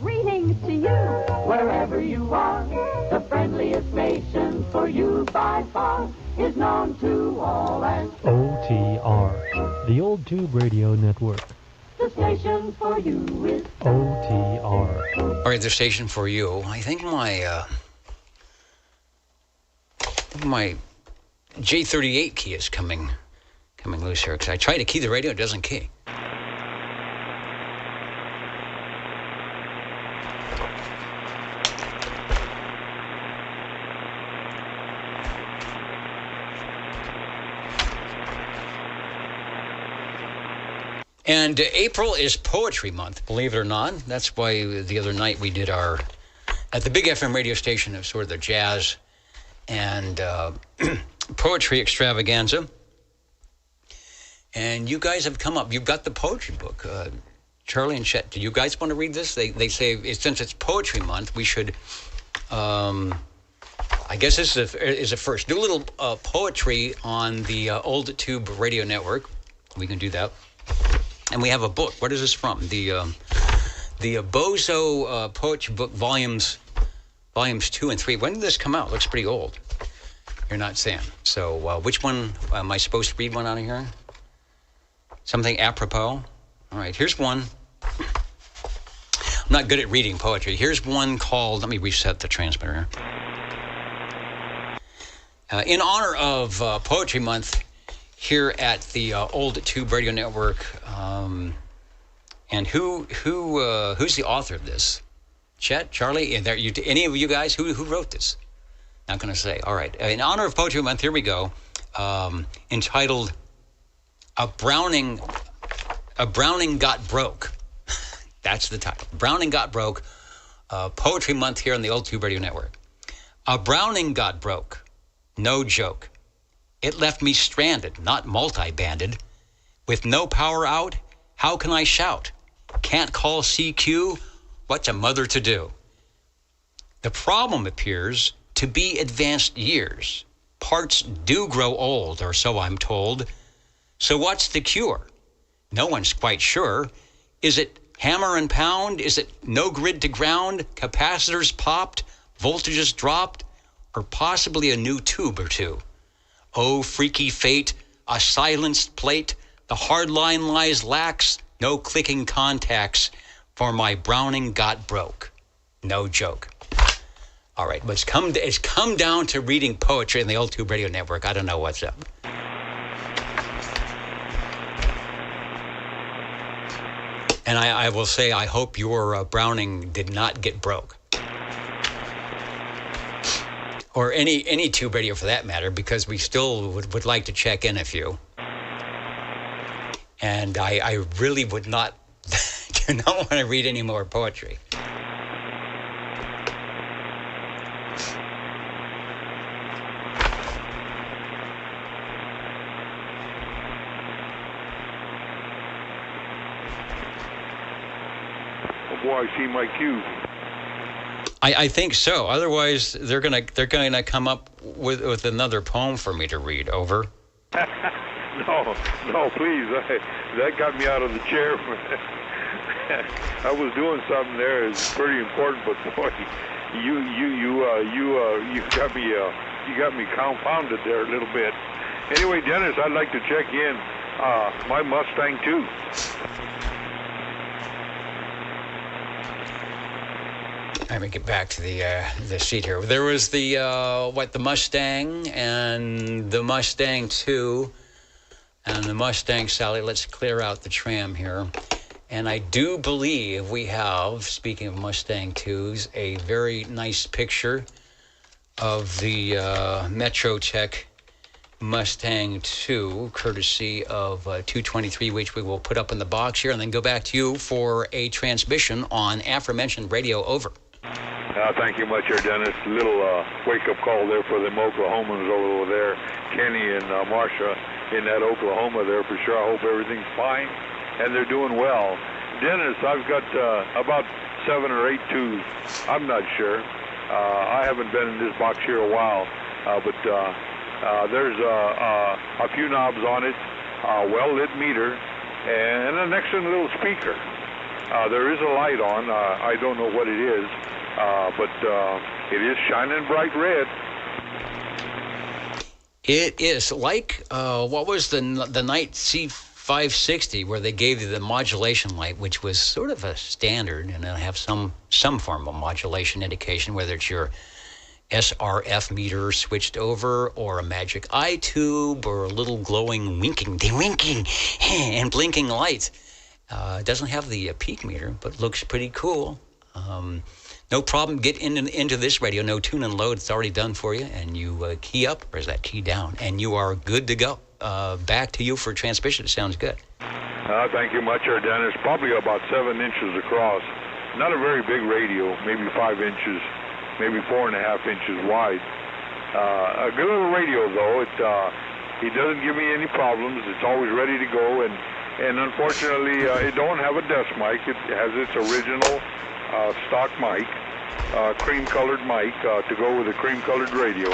greetings to you, wherever you are. The friendliest station for you by far is known to all as OTR, the Old Tube Radio Network. the station for you is OTR. All right, the station for you. I think my J38 key is coming loose here, because I try to key the radio, it doesn't key. And April is Poetry Month, believe it or not. That's why the other night we did at the Big FM radio station, of sort of the jazz and poetry extravaganza. And you guys have come up. You've got the poetry book. Charlie and Chet, do you guys want to read this? They say, since it's Poetry Month, we should, I guess this is a first. Do a little poetry on the Old Tube Radio Network. We can do that. And we have a book. What is this from? The Bozo Poetry Book, volumes 2 and 3. When did this come out? Looks pretty old. You're not saying. So which one am I supposed to read one out of here? Something apropos? All right, here's one. I'm not good at reading poetry. Here's one called, let me reset the transmitter here. In honor of Poetry Month here at the Old Tube Radio Network, and who's the author of this? Chet, Charlie, any of you guys, who wrote this? Not going to say. All right. In honor of Poetry Month, here we go. Entitled A Browning Got Broke. That's the title. Browning Got Broke. Poetry Month here on the Old Tube Radio Network. A Browning got broke. No joke. It left me stranded, not multi-banded. With no power out, how can I shout? Can't call CQ, what's a mother to do? The problem appears to be advanced years. Parts do grow old, or so I'm told. So what's the cure? No one's quite sure. Is it hammer and pound? Is it no grid to ground? Capacitors popped? Voltages dropped? Or possibly a new tube or two? Oh, freaky fate, a silenced plate, the hard line lies lax, no clicking contacts, for my Browning got broke. No joke. All right, but it's come down to reading poetry in the Old Tube Radio Network. I don't know what's up. And I will say, I hope your Browning did not get broke. Or any tube radio for that matter, because we still would like to check in a few. And I really would not, do not want to read any more poetry. Oh boy, I see my cue. I think so. Otherwise, they're gonna come up with another poem for me to read. Over. No, please. That got me out of the chair. I was doing something there. It's pretty important, but boy, you got me confounded there a little bit. Anyway, Dennis, I'd like to check in my Mustang too. Let me get back to the seat here. There was the Mustang and the Mustang 2 and the Mustang Sally. Let's clear out the tram here. And I do believe we have, speaking of Mustang 2s, a very nice picture of the Metrotech Mustang 2, courtesy of 223, which we will put up in the box here, and then go back to you for a transmission on aforementioned radio. Over. Thank you much, here, Dennis. A little wake-up call there for them Oklahomans over there, Kenny and Marsha in that Oklahoma there for sure. I hope everything's fine and they're doing well. Dennis, I've got about 7 or 8 twos. I'm not sure. I haven't been in this box here a while, but there's a few knobs on it, a well-lit meter, and an excellent little speaker. There is a light on. I don't know what it is, but it is shining bright red. It is like, what was the Night C560, where they gave you the modulation light, which was sort of a standard, and it'll have some form of modulation indication, whether it's your SRF meter switched over, or a magic eye tube, or a little glowing winking and blinking light. It doesn't have the peak meter, but looks pretty cool. No problem. Get into this radio. No tune and load. It's already done for you. And you key up, or is that key down? And you are good to go. Back to you for transmission. It sounds good. Thank you much, Dennis. Probably about 7 inches across. Not a very big radio. Maybe 5 inches, maybe 4.5 inches wide. A good little radio, though. It doesn't give me any problems. It's always ready to go. And unfortunately, it don't have a desk mic. It has its original stock mic, cream-colored mic to go with a cream-colored radio.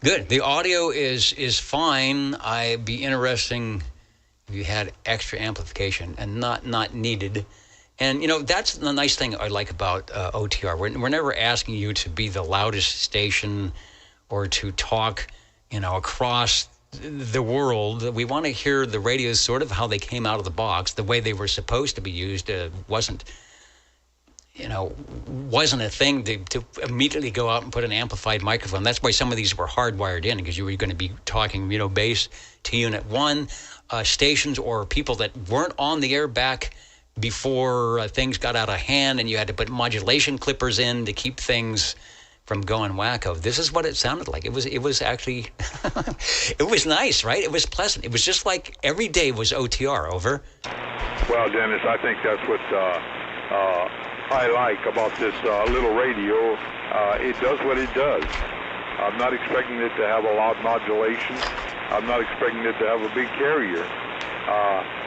Good. The audio is fine. I'd be interesting if you had extra amplification, and not needed. And, that's the nice thing I like about OTR. We're never asking you to be the loudest station or to talk, across the world. We want to hear the radios sort of how they came out of the box, the way they were supposed to be used. Wasn't a thing to immediately go out and put an amplified microphone. That's why some of these were hardwired in, because you were going to be talking, bass to unit 1, stations or people that weren't on the air back before things got out of hand, and you had to put modulation clippers in to keep things from going wacko. This is what it sounded like. It was actually, it was nice, right? It was pleasant. It was just like every day was OTR. Over. Well, Dennis, I think that's what I like about this little radio. It does what it does. I'm not expecting it to have a loud modulation. I'm not expecting it to have a big carrier.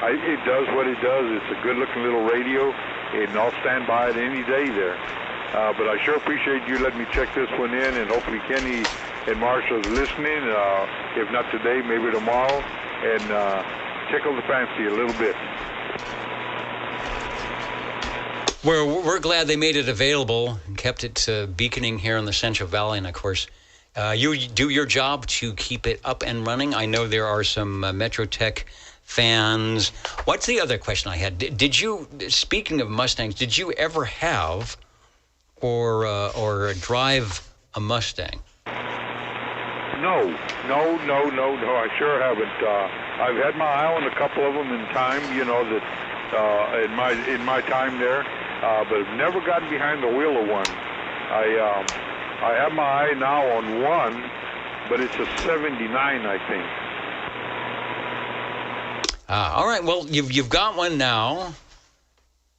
It does what it does. It's a good-looking little radio, and I'll stand by it any day there. But I sure appreciate you letting me check this one in, and hopefully Kenny and Marsha's listening. If not today, maybe tomorrow, and tickle the fancy a little bit. We're glad they made it available and kept it beaconing here in the Central Valley, and of course, you do your job to keep it up and running. I know there are some MetroTech fans. What's the other question I had? Did you, speaking of Mustangs, did you ever have or drive a Mustang? No, I sure haven't. I've had my eye on a couple of them in time, that in my time there, but I've never gotten behind the wheel of one. I have my eye now on one, but it's a 79, I think. All right, well, you've got one now,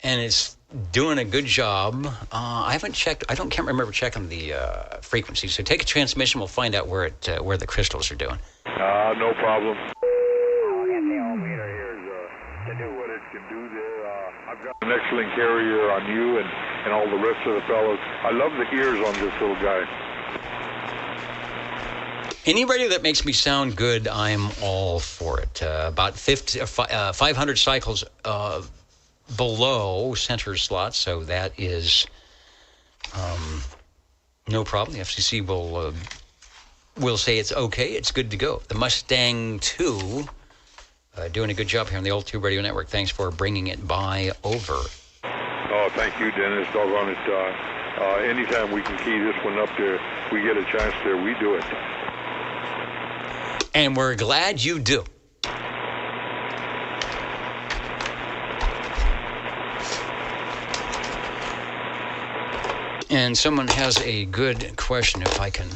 and it's doing a good job. I haven't checked. Can't remember checking the frequency. So take a transmission. We'll find out where the crystals are doing. No problem. I'll get the old meter here to do what it can do there. I've got an Echolink carrier on you and all the rest of the fellows. I love the ears on this little guy. Any radio that makes me sound good, I'm all for it. About 500 cycles below center slot, so that is no problem. The FCC will say it's okay, it's good to go. The Mustang 2, doing a good job here on the Old Tube Radio Network. Thanks for bringing it by. Over. Oh, thank you, Dennis. Doggone it. Anytime we can key this one up there, we get a chance there, we do it. And we're glad you do. And someone has a good question, if I can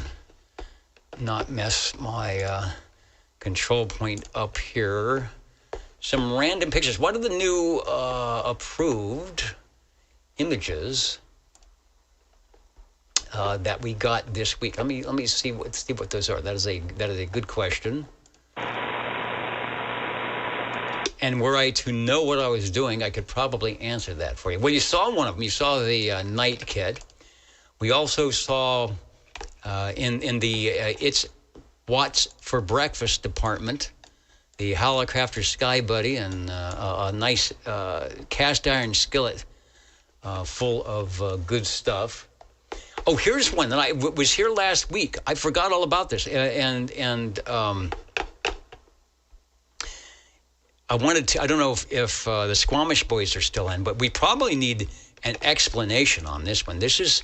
not mess my control point up here. Some random pictures. What are the new approved images that we got this week? Let me see what those are. That is a good question. And were I to know what I was doing, I could probably answer that for you. Well, you saw one of them. You saw the night kit. We also saw in the It's What's for Breakfast department the Hallicrafter Sky Buddy, and a nice cast iron skillet full of good stuff. Oh, here's one that I was here last week. I forgot all about this, and I wanted to. I don't know if the Squamish boys are still in, but we probably need an explanation on this one. This is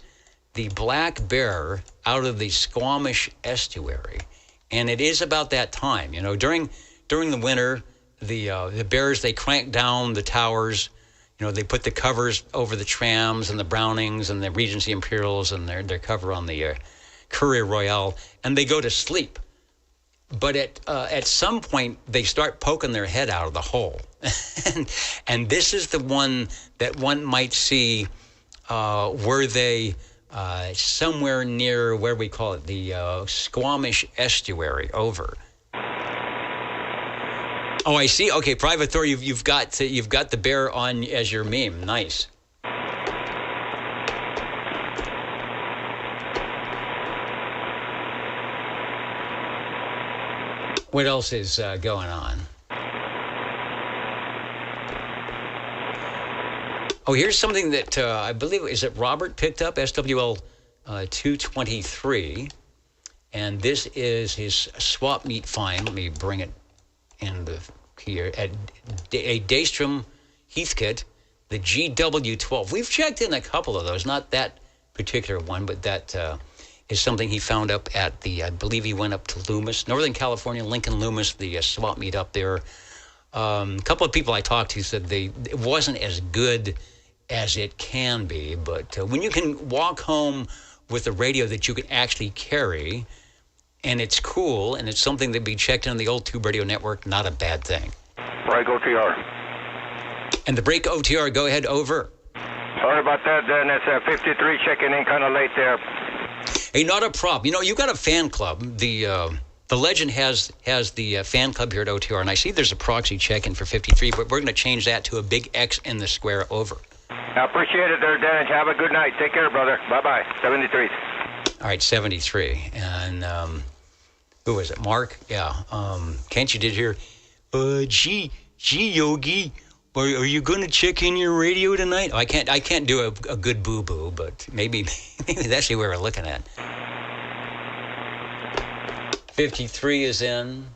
the black bear out of the Squamish estuary, and it is about that time. You know, during the winter, the bears, they crank down the towers. You know, they put the covers over the trams and the Brownings and the Regency Imperials and their cover on the Courier Royale, and they go to sleep. But at some point, they start poking their head out of the hole. and this is the one that one might see were they somewhere near where we call it, the Squamish Estuary, over. Oh, I see. Okay, Private Thor, you've got the bear on as your meme. Nice. What else is going on? Oh, here's something that I believe, is it Robert picked up, SWL 223, and this is his swap meet find. Let me bring it in here at a Daystrom Heathcote, the GW12. We've checked in a couple of those, not that particular one, but that is something he found up at I believe he went up to Loomis, Northern California, Lincoln Loomis, the swap meet up there. A couple of people I talked to said it wasn't as good as it can be, but when you can walk home with a radio that you can actually carry, and it's cool, and it's something that be checked in on the old Tube Radio Network, not a bad thing. Break OTR. And the break OTR, go ahead, over. Sorry about that, Dennis. 53 checking in kind of late there. Hey, not a problem. You know, you got a fan club. The Legend has the fan club here at OTR, and I see there's a proxy check-in for 53, but we're going to change that to a big X in the square, over. I appreciate it there, Dennis. Have a good night. Take care, brother. Bye-bye. 73. All right, 73. And who is it? Mark? Yeah. Kent, you did hear, gee, Yogi, are you going to check in your radio tonight? Oh, I can't do a good boo-boo, but maybe that's who we were looking at. 53 is in.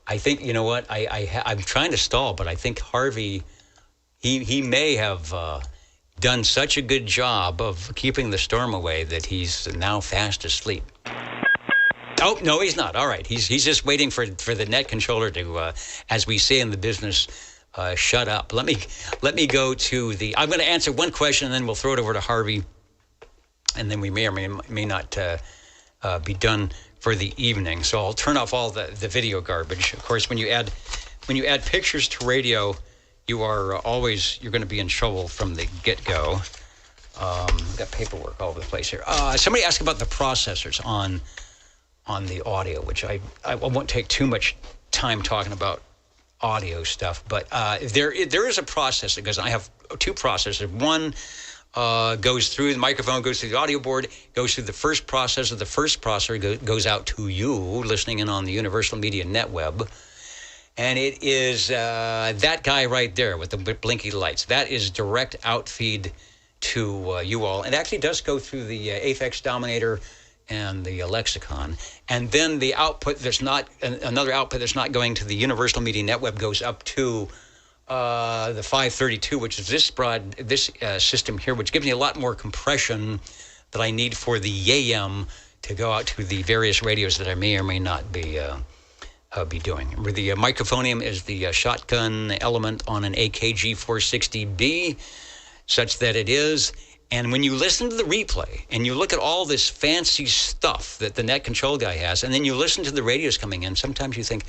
I think, you know what, I'm trying to stall, but I think Harvey, he may have done such a good job of keeping the storm away that he's now fast asleep. Oh, no, he's not. All right. He's just waiting for the net controller to, as we say in the business, shut up. Let me go to I'm going to answer one question, and then we'll throw it over to Harvey, and then we may or may not be done for the evening. So I'll turn off all the video garbage. Of course, when you add pictures to radio, you're going to be in trouble from the get-go. Got paperwork all over the place here. Somebody asked about the processors on the audio, which I won't take too much time talking about audio stuff, but there is a process that goes on. I have two processors. One goes through the microphone, goes through the audio board, goes through the first processor. The first processor goes out to you listening in on the Universal Media NetWeb. And it is that guy right there with the blinky lights. That is direct outfeed to you all. It actually does go through the Aphex Dominator and the lexicon. And then the output another output that's not going to the Universal Media NetWeb goes up to the 532, which is this system here, which gives me a lot more compression that I need for the YAM to go out to the various radios that I may or may not be doing. The microphonium is the shotgun element on an AKG 460B, such that it is. And when you listen to the replay and you look at all this fancy stuff that the net control guy has, and then you listen to the radios coming in, sometimes you think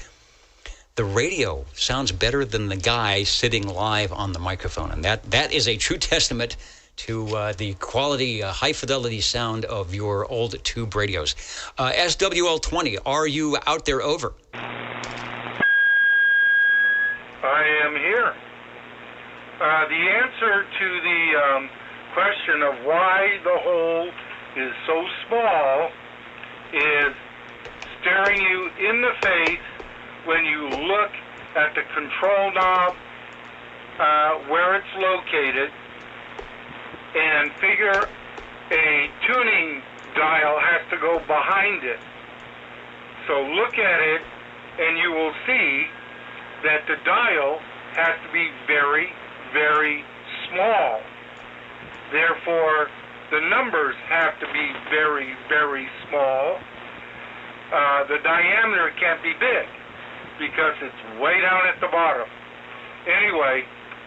the radio sounds better than the guy sitting live on the microphone. And that is a true testament to the quality, high-fidelity sound of your old tube radios. SWL20, are you out there, over? I am here. The answer to the question of why the hole is so small is staring you in the face when you look at the control knob, where it's located, and figure a tuning dial has to go behind it. So look at it, and you will see that the dial has to be very, very small. Therefore, the numbers have to be very, very small. The diameter can't be big because it's way down at the bottom. Anyway,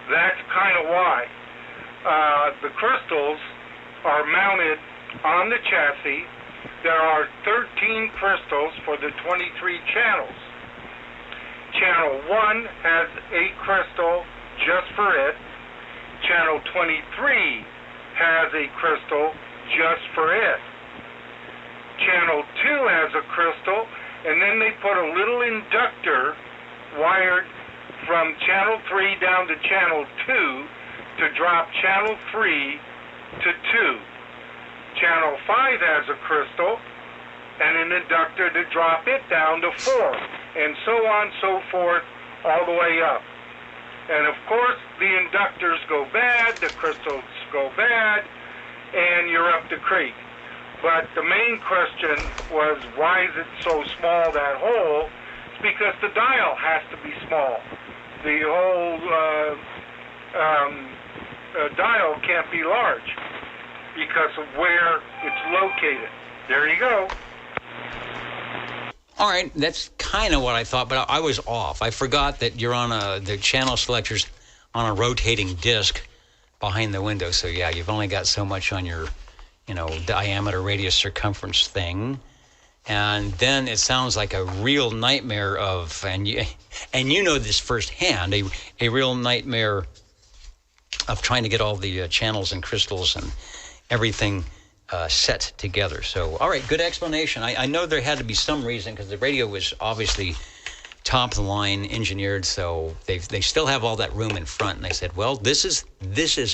that's kind of why. The crystals are mounted on the chassis. There are 13 crystals for the 23 channels. Channel 1 has a crystal just for it. Channel 23 has a crystal just for it. Channel 2 has a crystal, and then they put a little inductor wired from channel 3 down to channel 2 to drop channel 3 to 2. Channel 5 has a crystal and an inductor to drop it down to 4, and so on, so forth, all the way up. And of course, the inductors go bad, the crystals go bad, and you're up the creek. But the main question was, why is it so small, that hole? It's because the dial has to be small. The whole dial can't be large because of where it's located. There you go. All right, that's kind of what I thought, but I was off. I forgot that you're on the channel selectors on a rotating disc behind the window. So yeah, you've only got so much on your, diameter, radius, circumference thing. And then it sounds like a real nightmare of, and you know this firsthand, a real nightmare of trying to get all the channels and crystals and everything set together. So, all right, good explanation. I know there had to be some reason because the radio was obviously top of the line engineered, so they still have all that room in front. And they said, well, this is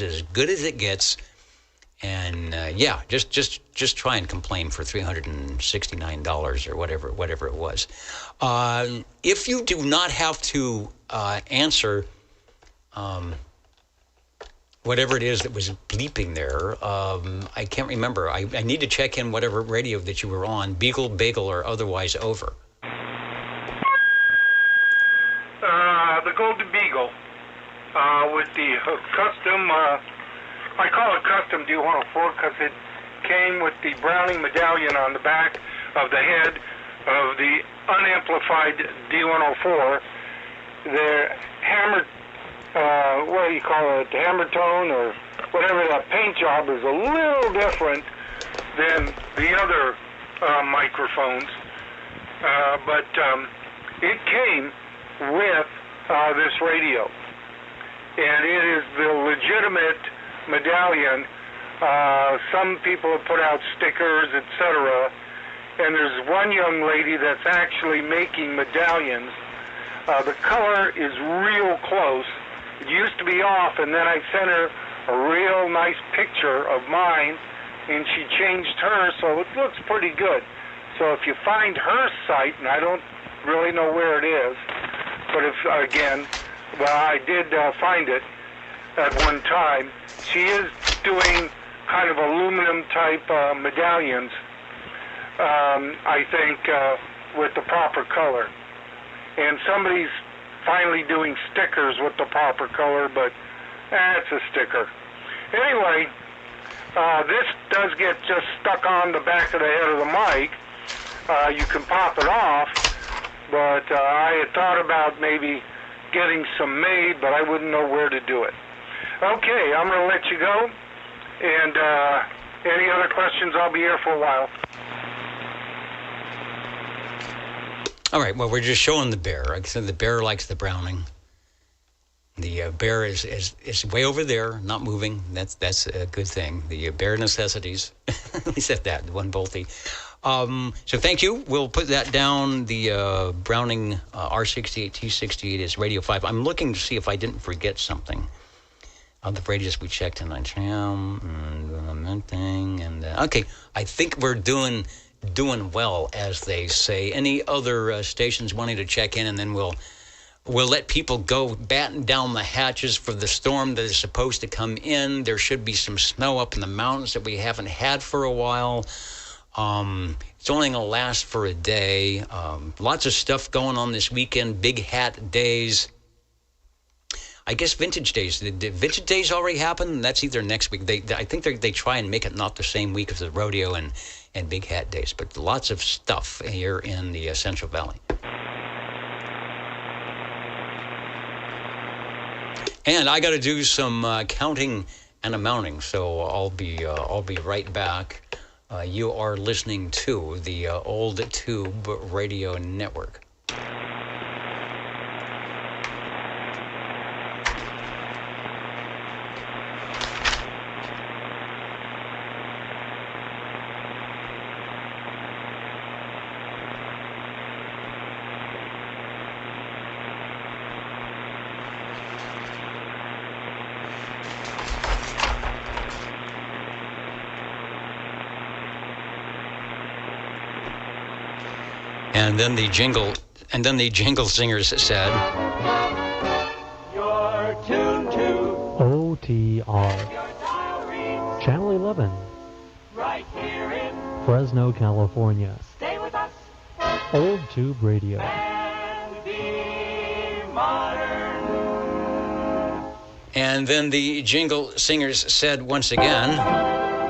as good as it gets. And just try and complain for $369 or whatever it was. If you do not have to answer whatever it is that was bleeping there, I can't remember. I need to check in whatever radio that you were on, Beagle, Bagel, or otherwise over. The Golden Beagle with the custom, I call it custom D104 because it came with the Browning medallion on the back of the head of the unamplified D104. The hammered, what do you call it, the hammer tone or whatever, that paint job is a little different than the other microphones. But it came with this radio. And it is the legitimate medallion. Some people have put out stickers, etc. And there's one young lady that's actually making medallions. The color is real close. It used to be off, and then I sent her a real nice picture of mine, and she changed hers, so it looks pretty good. So if you find her site, and I don't really know where it is, but if, again, well, I did find it at one time. She is doing kind of aluminum type medallions, I think, with the proper color. And somebody's finally doing stickers with the proper color, but it's a sticker. Anyway, this does get just stuck on the back of the head of the mic. You can pop it off, but I had thought about maybe getting some made, but I wouldn't know where to do it. Okay, I'm going to let you go, and any other questions, I'll be here for a while. All right, well, we're just showing the bear. Like I said, the bear likes the Browning. The bear is way over there, not moving. That's a good thing. The bare necessities. We said that, one bolty. So thank you. We'll put that down. The Browning R68 T68 is Radio 5. I'm looking to see if I didn't forget something. The radius we checked tonight. And okay, I think we're doing doing well, as they say. Any other stations wanting to check in, and then we'll let people go batten down the hatches for the storm that is supposed to come in. There should be some snow up in the mountains that we haven't had for a while. It's only going to last for a day. Lots of stuff going on this weekend. Big hat days. I guess Vintage Days. Did Vintage Days already happen? That's either next week. I think they try and make it not the same week as the rodeo and Big Hat Days. But lots of stuff here in the Central Valley. And I got to do some counting and amounting, so I'll be right back. You are listening to the Old Tube Radio Network. And then the jingle singers said, You're tuned to OTR, Channel 11, right here in Fresno, California. Stay with us Old Tube Radio. and be modern. and then the jingle singers said once again,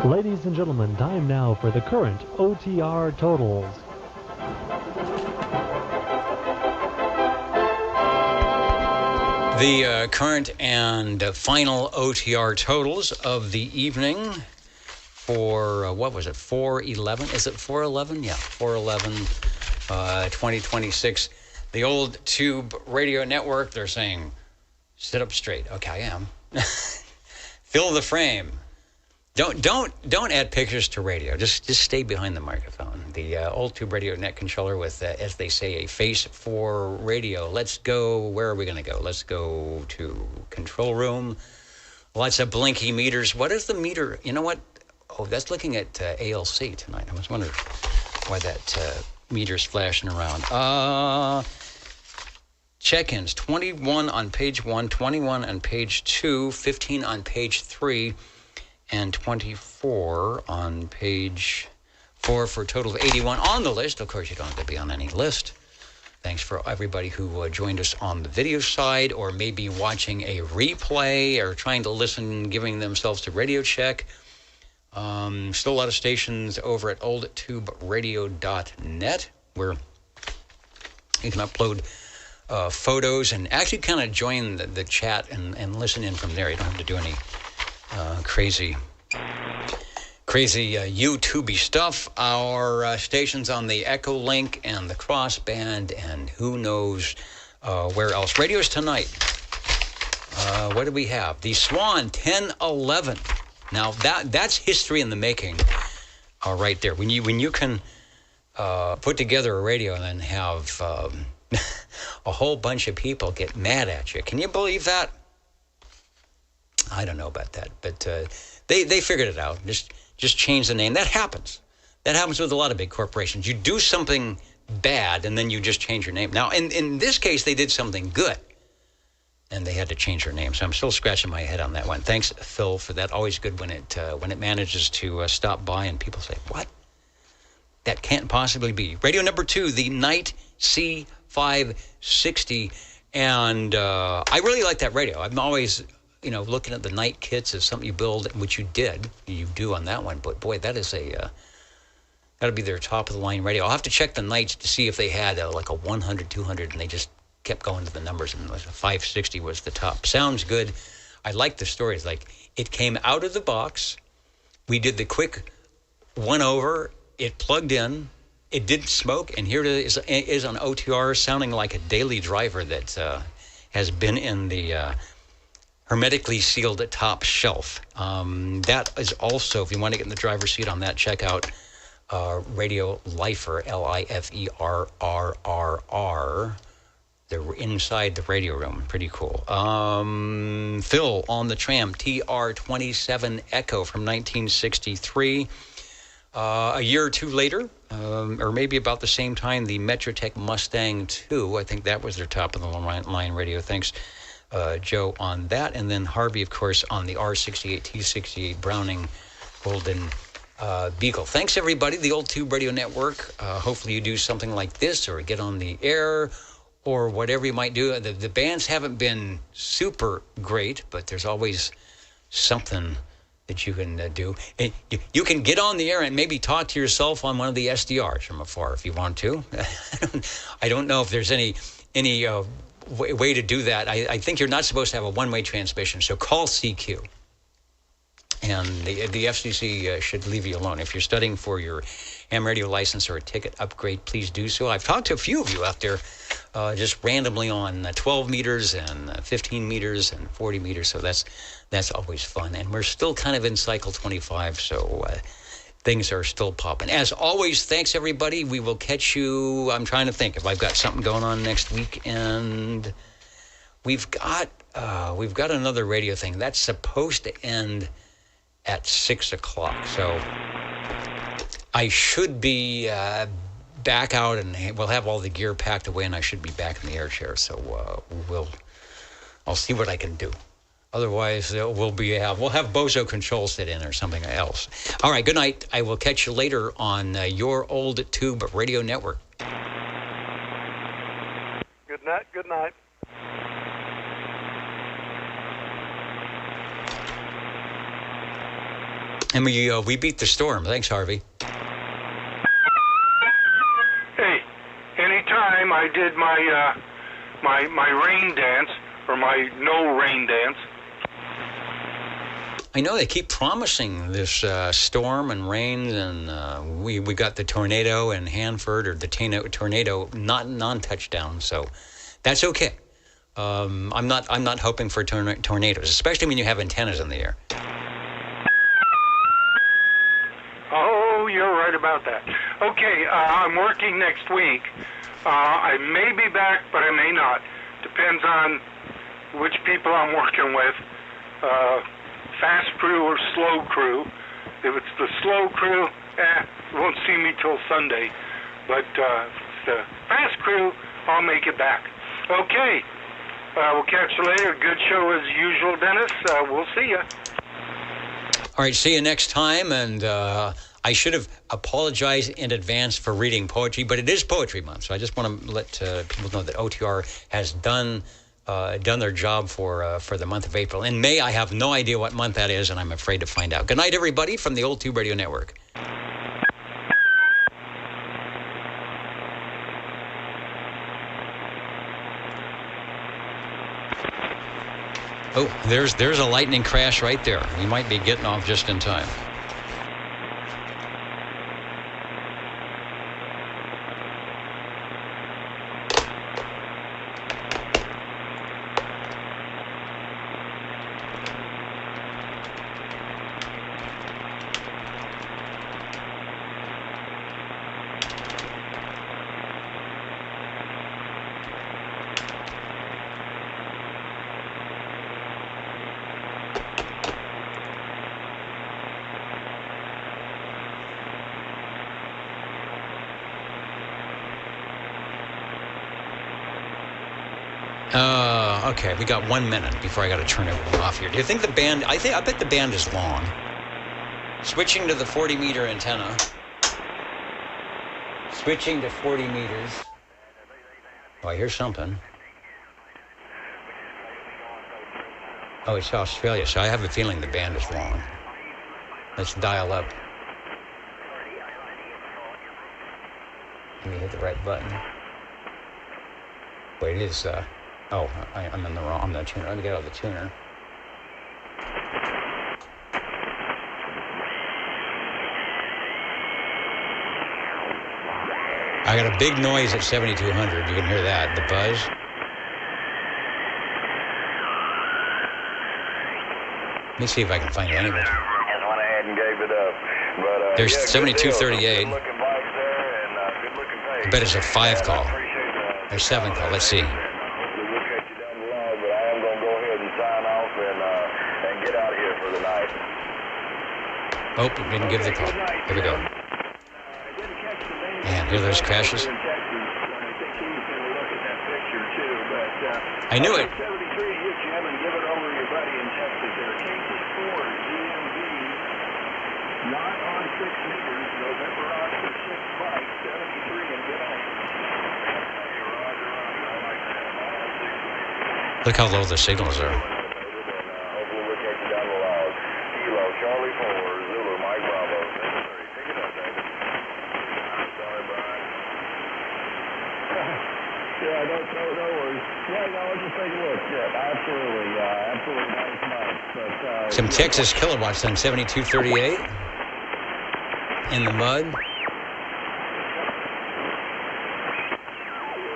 Ladies and gentlemen, time now for the current OTR totals. the current and final OTR totals of the evening for, what was it, 4/11? Is it 4/11? Yeah, 4/11, 2026. The Old Tube Radio Network, they're saying, sit up straight. Okay, I am. Fill the frame. Don't add pictures to radio. Just stay behind the microphone. The Old Tube Radio Net Controller with, as they say, a face for radio. Let's go. Where are we going to go? Let's go to control room. Lots of blinky meters. What is the meter? You know what? Oh, that's looking at ALC tonight. I was wondering why that meter's flashing around. Check-ins, 21 on page 1, 21 on page 2, 15 on page 3, and 24 on page 4 for a total of 81 on the list. Of course, you don't have to be on any list. Thanks for everybody who joined us on the video side, or maybe watching a replay, or trying to listen, giving themselves a radio check. Still a lot of stations over at oldtuberadio.net, where you can upload photos and actually kind of join the chat and listen in from there. You don't have to do any crazy YouTube-y stuff. Our stations on the Echolink and the Crossband, and who knows where else. Radios tonight. What do we have? The Swan 1011. Now that's history in the making, right there. When you can put together a radio and then have a whole bunch of people get mad at you. Can you believe that? I don't know about that, but they figured it out. Just change the name. That happens. That happens with a lot of big corporations. You do something bad, and then you just change your name. Now, in this case, they did something good, and they had to change their name. So I'm still scratching my head on that one. Thanks, Phil, for that. Always good when it manages to stop by and people say, "What? That can't possibly be." Radio number 2, the Night C560, and I really like that radio. I'm always, looking at the night kits as something you build, which you do on that one. But boy, that is that'll be their top of the line radio. I'll have to check the nights to see if they had like a 100, 200, and they just kept going to the numbers, and 560 was the top. Sounds good. I like the stories. Like, it came out of the box. We did the quick one over. It plugged in. It didn't smoke, and here it is on OTR, sounding like a daily driver that has been in the hermetically sealed top shelf. That is also, if you want to get in the driver's seat on that, check out Radio Lifer, LIFERRR. They're inside the radio room. Pretty cool. Phil on the Tram, TR-27 Echo from 1963. A year or two later, or maybe about the same time, the Metrotech Mustang 2. I think that was their top of the line radio. Thanks, Joe, on that. And then Harvey, of course, on the R68, T68 Browning Golden Beagle. Thanks, everybody. The Old Tube Radio Network. Hopefully you do something like this or get on the air or whatever you might do. The bands haven't been super great, but there's always something that you can do. And you can get on the air and maybe talk to yourself on one of the SDRs from afar if you want to. I don't know if there's any way to do that. I think you're not supposed to have a one-way transmission, so call CQ. And the FCC should leave you alone. If you're studying for your ham radio license or a ticket upgrade, please do so. I've talked to a few of you out there just randomly on 12 meters and 15 meters and 40 meters, so that's always fun. And we're still kind of in cycle 25, so things are still popping. As always, thanks, everybody. We will catch you. I'm trying to think if I've got something going on next week, and we've got another radio thing that's supposed to end at 6 o'clock. So I should be back out, and we'll have all the gear packed away, and I should be back in the air chair. So I'll see what I can do. Otherwise, we'll have Bozo Control sit in or something else. All right, good night. I will catch you later on your Old Tube Radio Network. Good night. Good night. And we beat the storm. Thanks, Harvey. Hey, anytime I did my rain dance or my no rain dance. I know they keep promising this storm and rain, and we got the tornado in Hanford, or the tornado non-touchdown, so that's okay. I'm not hoping for tornadoes, especially when you have antennas in the air. Oh, you're right about that. Okay, I'm working next week. I may be back, but I may not. Depends on which people I'm working with. Fast crew or slow crew. If it's the slow crew, you won't see me till Sunday. But if it's the fast crew, I'll make it back. Okay, we'll catch you later. Good show as usual, Dennis. We'll see you. All right, see you next time. And I should have apologized in advance for reading poetry, but it is Poetry Month, so I just want to let people know that OTR has done their job for the month of April. In May, I have no idea what month that is, and I'm afraid to find out. Good night, everybody, from the Old Tube Radio Network. Oh, there's a lightning crash right there. You might be getting off just in time. Okay, we got 1 minute before I got to turn everything off here. Do you think the band? I bet the band is long. Switching to the 40-meter antenna. Switching to 40 meters. Oh, I hear something. Oh, it's Australia, so I have a feeling the band is long. Let's dial up. Let me hit the right button. Wait, it is. Oh, I'm in the wrong. I'm the tuner. Let me get out of the tuner. I got a big noise at 7,200. You can hear that, the buzz. Let me see if I can find it anywhere. Just went ahead and gave it up. But, there's yeah, 7238. Good looking bikes there and good looking pay. I bet it's a 5 call. Or 7 call. Let's see. Get out of here for the night. Oh, didn't give the call. Here we go. Didn't catch the Man, hear those crashes? In Texas, I think he's going to look at that picture too. But I knew it. 73 to you, Jim, and give it over to your buddy in Texas there. Casey Ford, GMV, not on 6 meters. November Oscar 6 bike, 73, and good night. Look how low the signals are. Hopefully we'll get you down the log. Kilo, Charlie 4, Zulu, Mike Bravo, 73. Pick it up, David. I'm sorry, Brian. Yeah, no worries. Yeah, no, just take a look. Yeah, absolutely nice. But, Some Texas kilowatts on 7238 in the mud.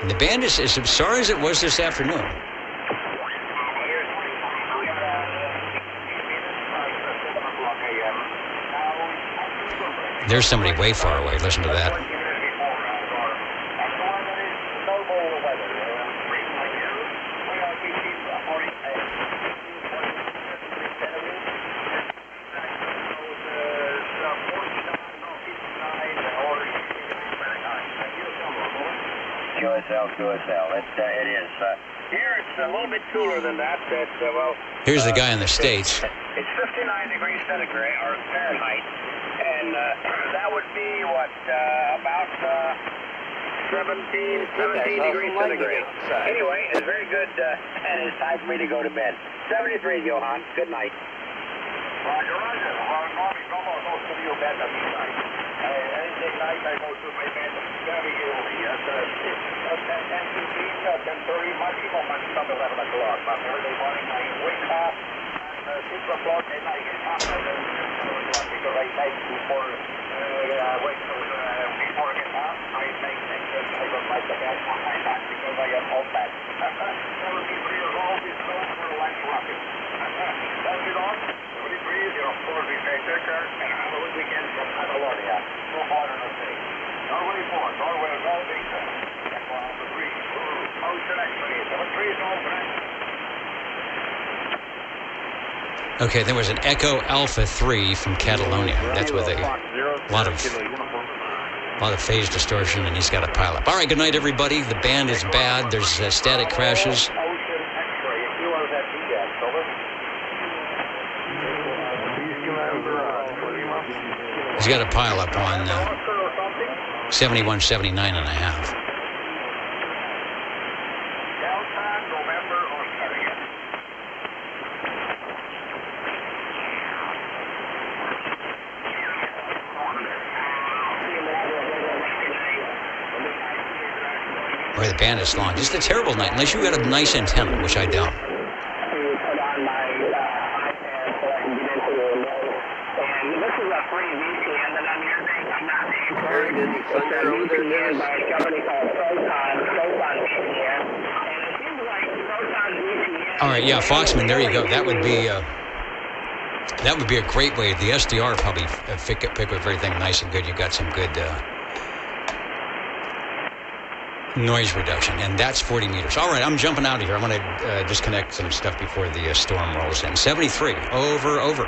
And the band is as sorry as it was this afternoon. There's somebody way far away. Listen to that. QSL. It is. Here it's a little bit cooler than that. Here's the guy in the States. It's 59 degrees centigrade or Fahrenheit, and that would be about 17 degrees centigrade. Anyway, it's very good, and it's time for me to go to bed. 73, Johan. Good night. Roger. Normally, goes to your bed at midnight. Anything night, I go to my bed very early. At 10:15, 10:30, might even up 11 o'clock. But early morning, I wake up at 6 o'clock, and I get up at 7 o'clock because I take before I get up. I make I go like the bed on my back because I am all back. 73 years old is known for light rocket. That's it all. 73 is your 40 paychecker, and have a good weekend from Catalonia. No harder than say. Norway 4, Norway, Norway, Echo Alpha 3, Ocean X-ray, 73 is open. Okay, there was an Echo Alpha 3 from Catalonia. That's with a lot of phase distortion, and he's got a pileup. All right, good night, everybody. The band is bad. There's static crashes. He's got a pileup on 71, 79 and a half. Boy, the band is long. Just a terrible night, unless you got a nice antenna, which I don't. All right, yeah, Foxman, there you go. That would be a great way. The SDR probably pick up everything nice and good. You got some good noise reduction, and that's 40 meters. All right, I'm jumping out of here. I want to disconnect some stuff before the storm rolls in. 73, over.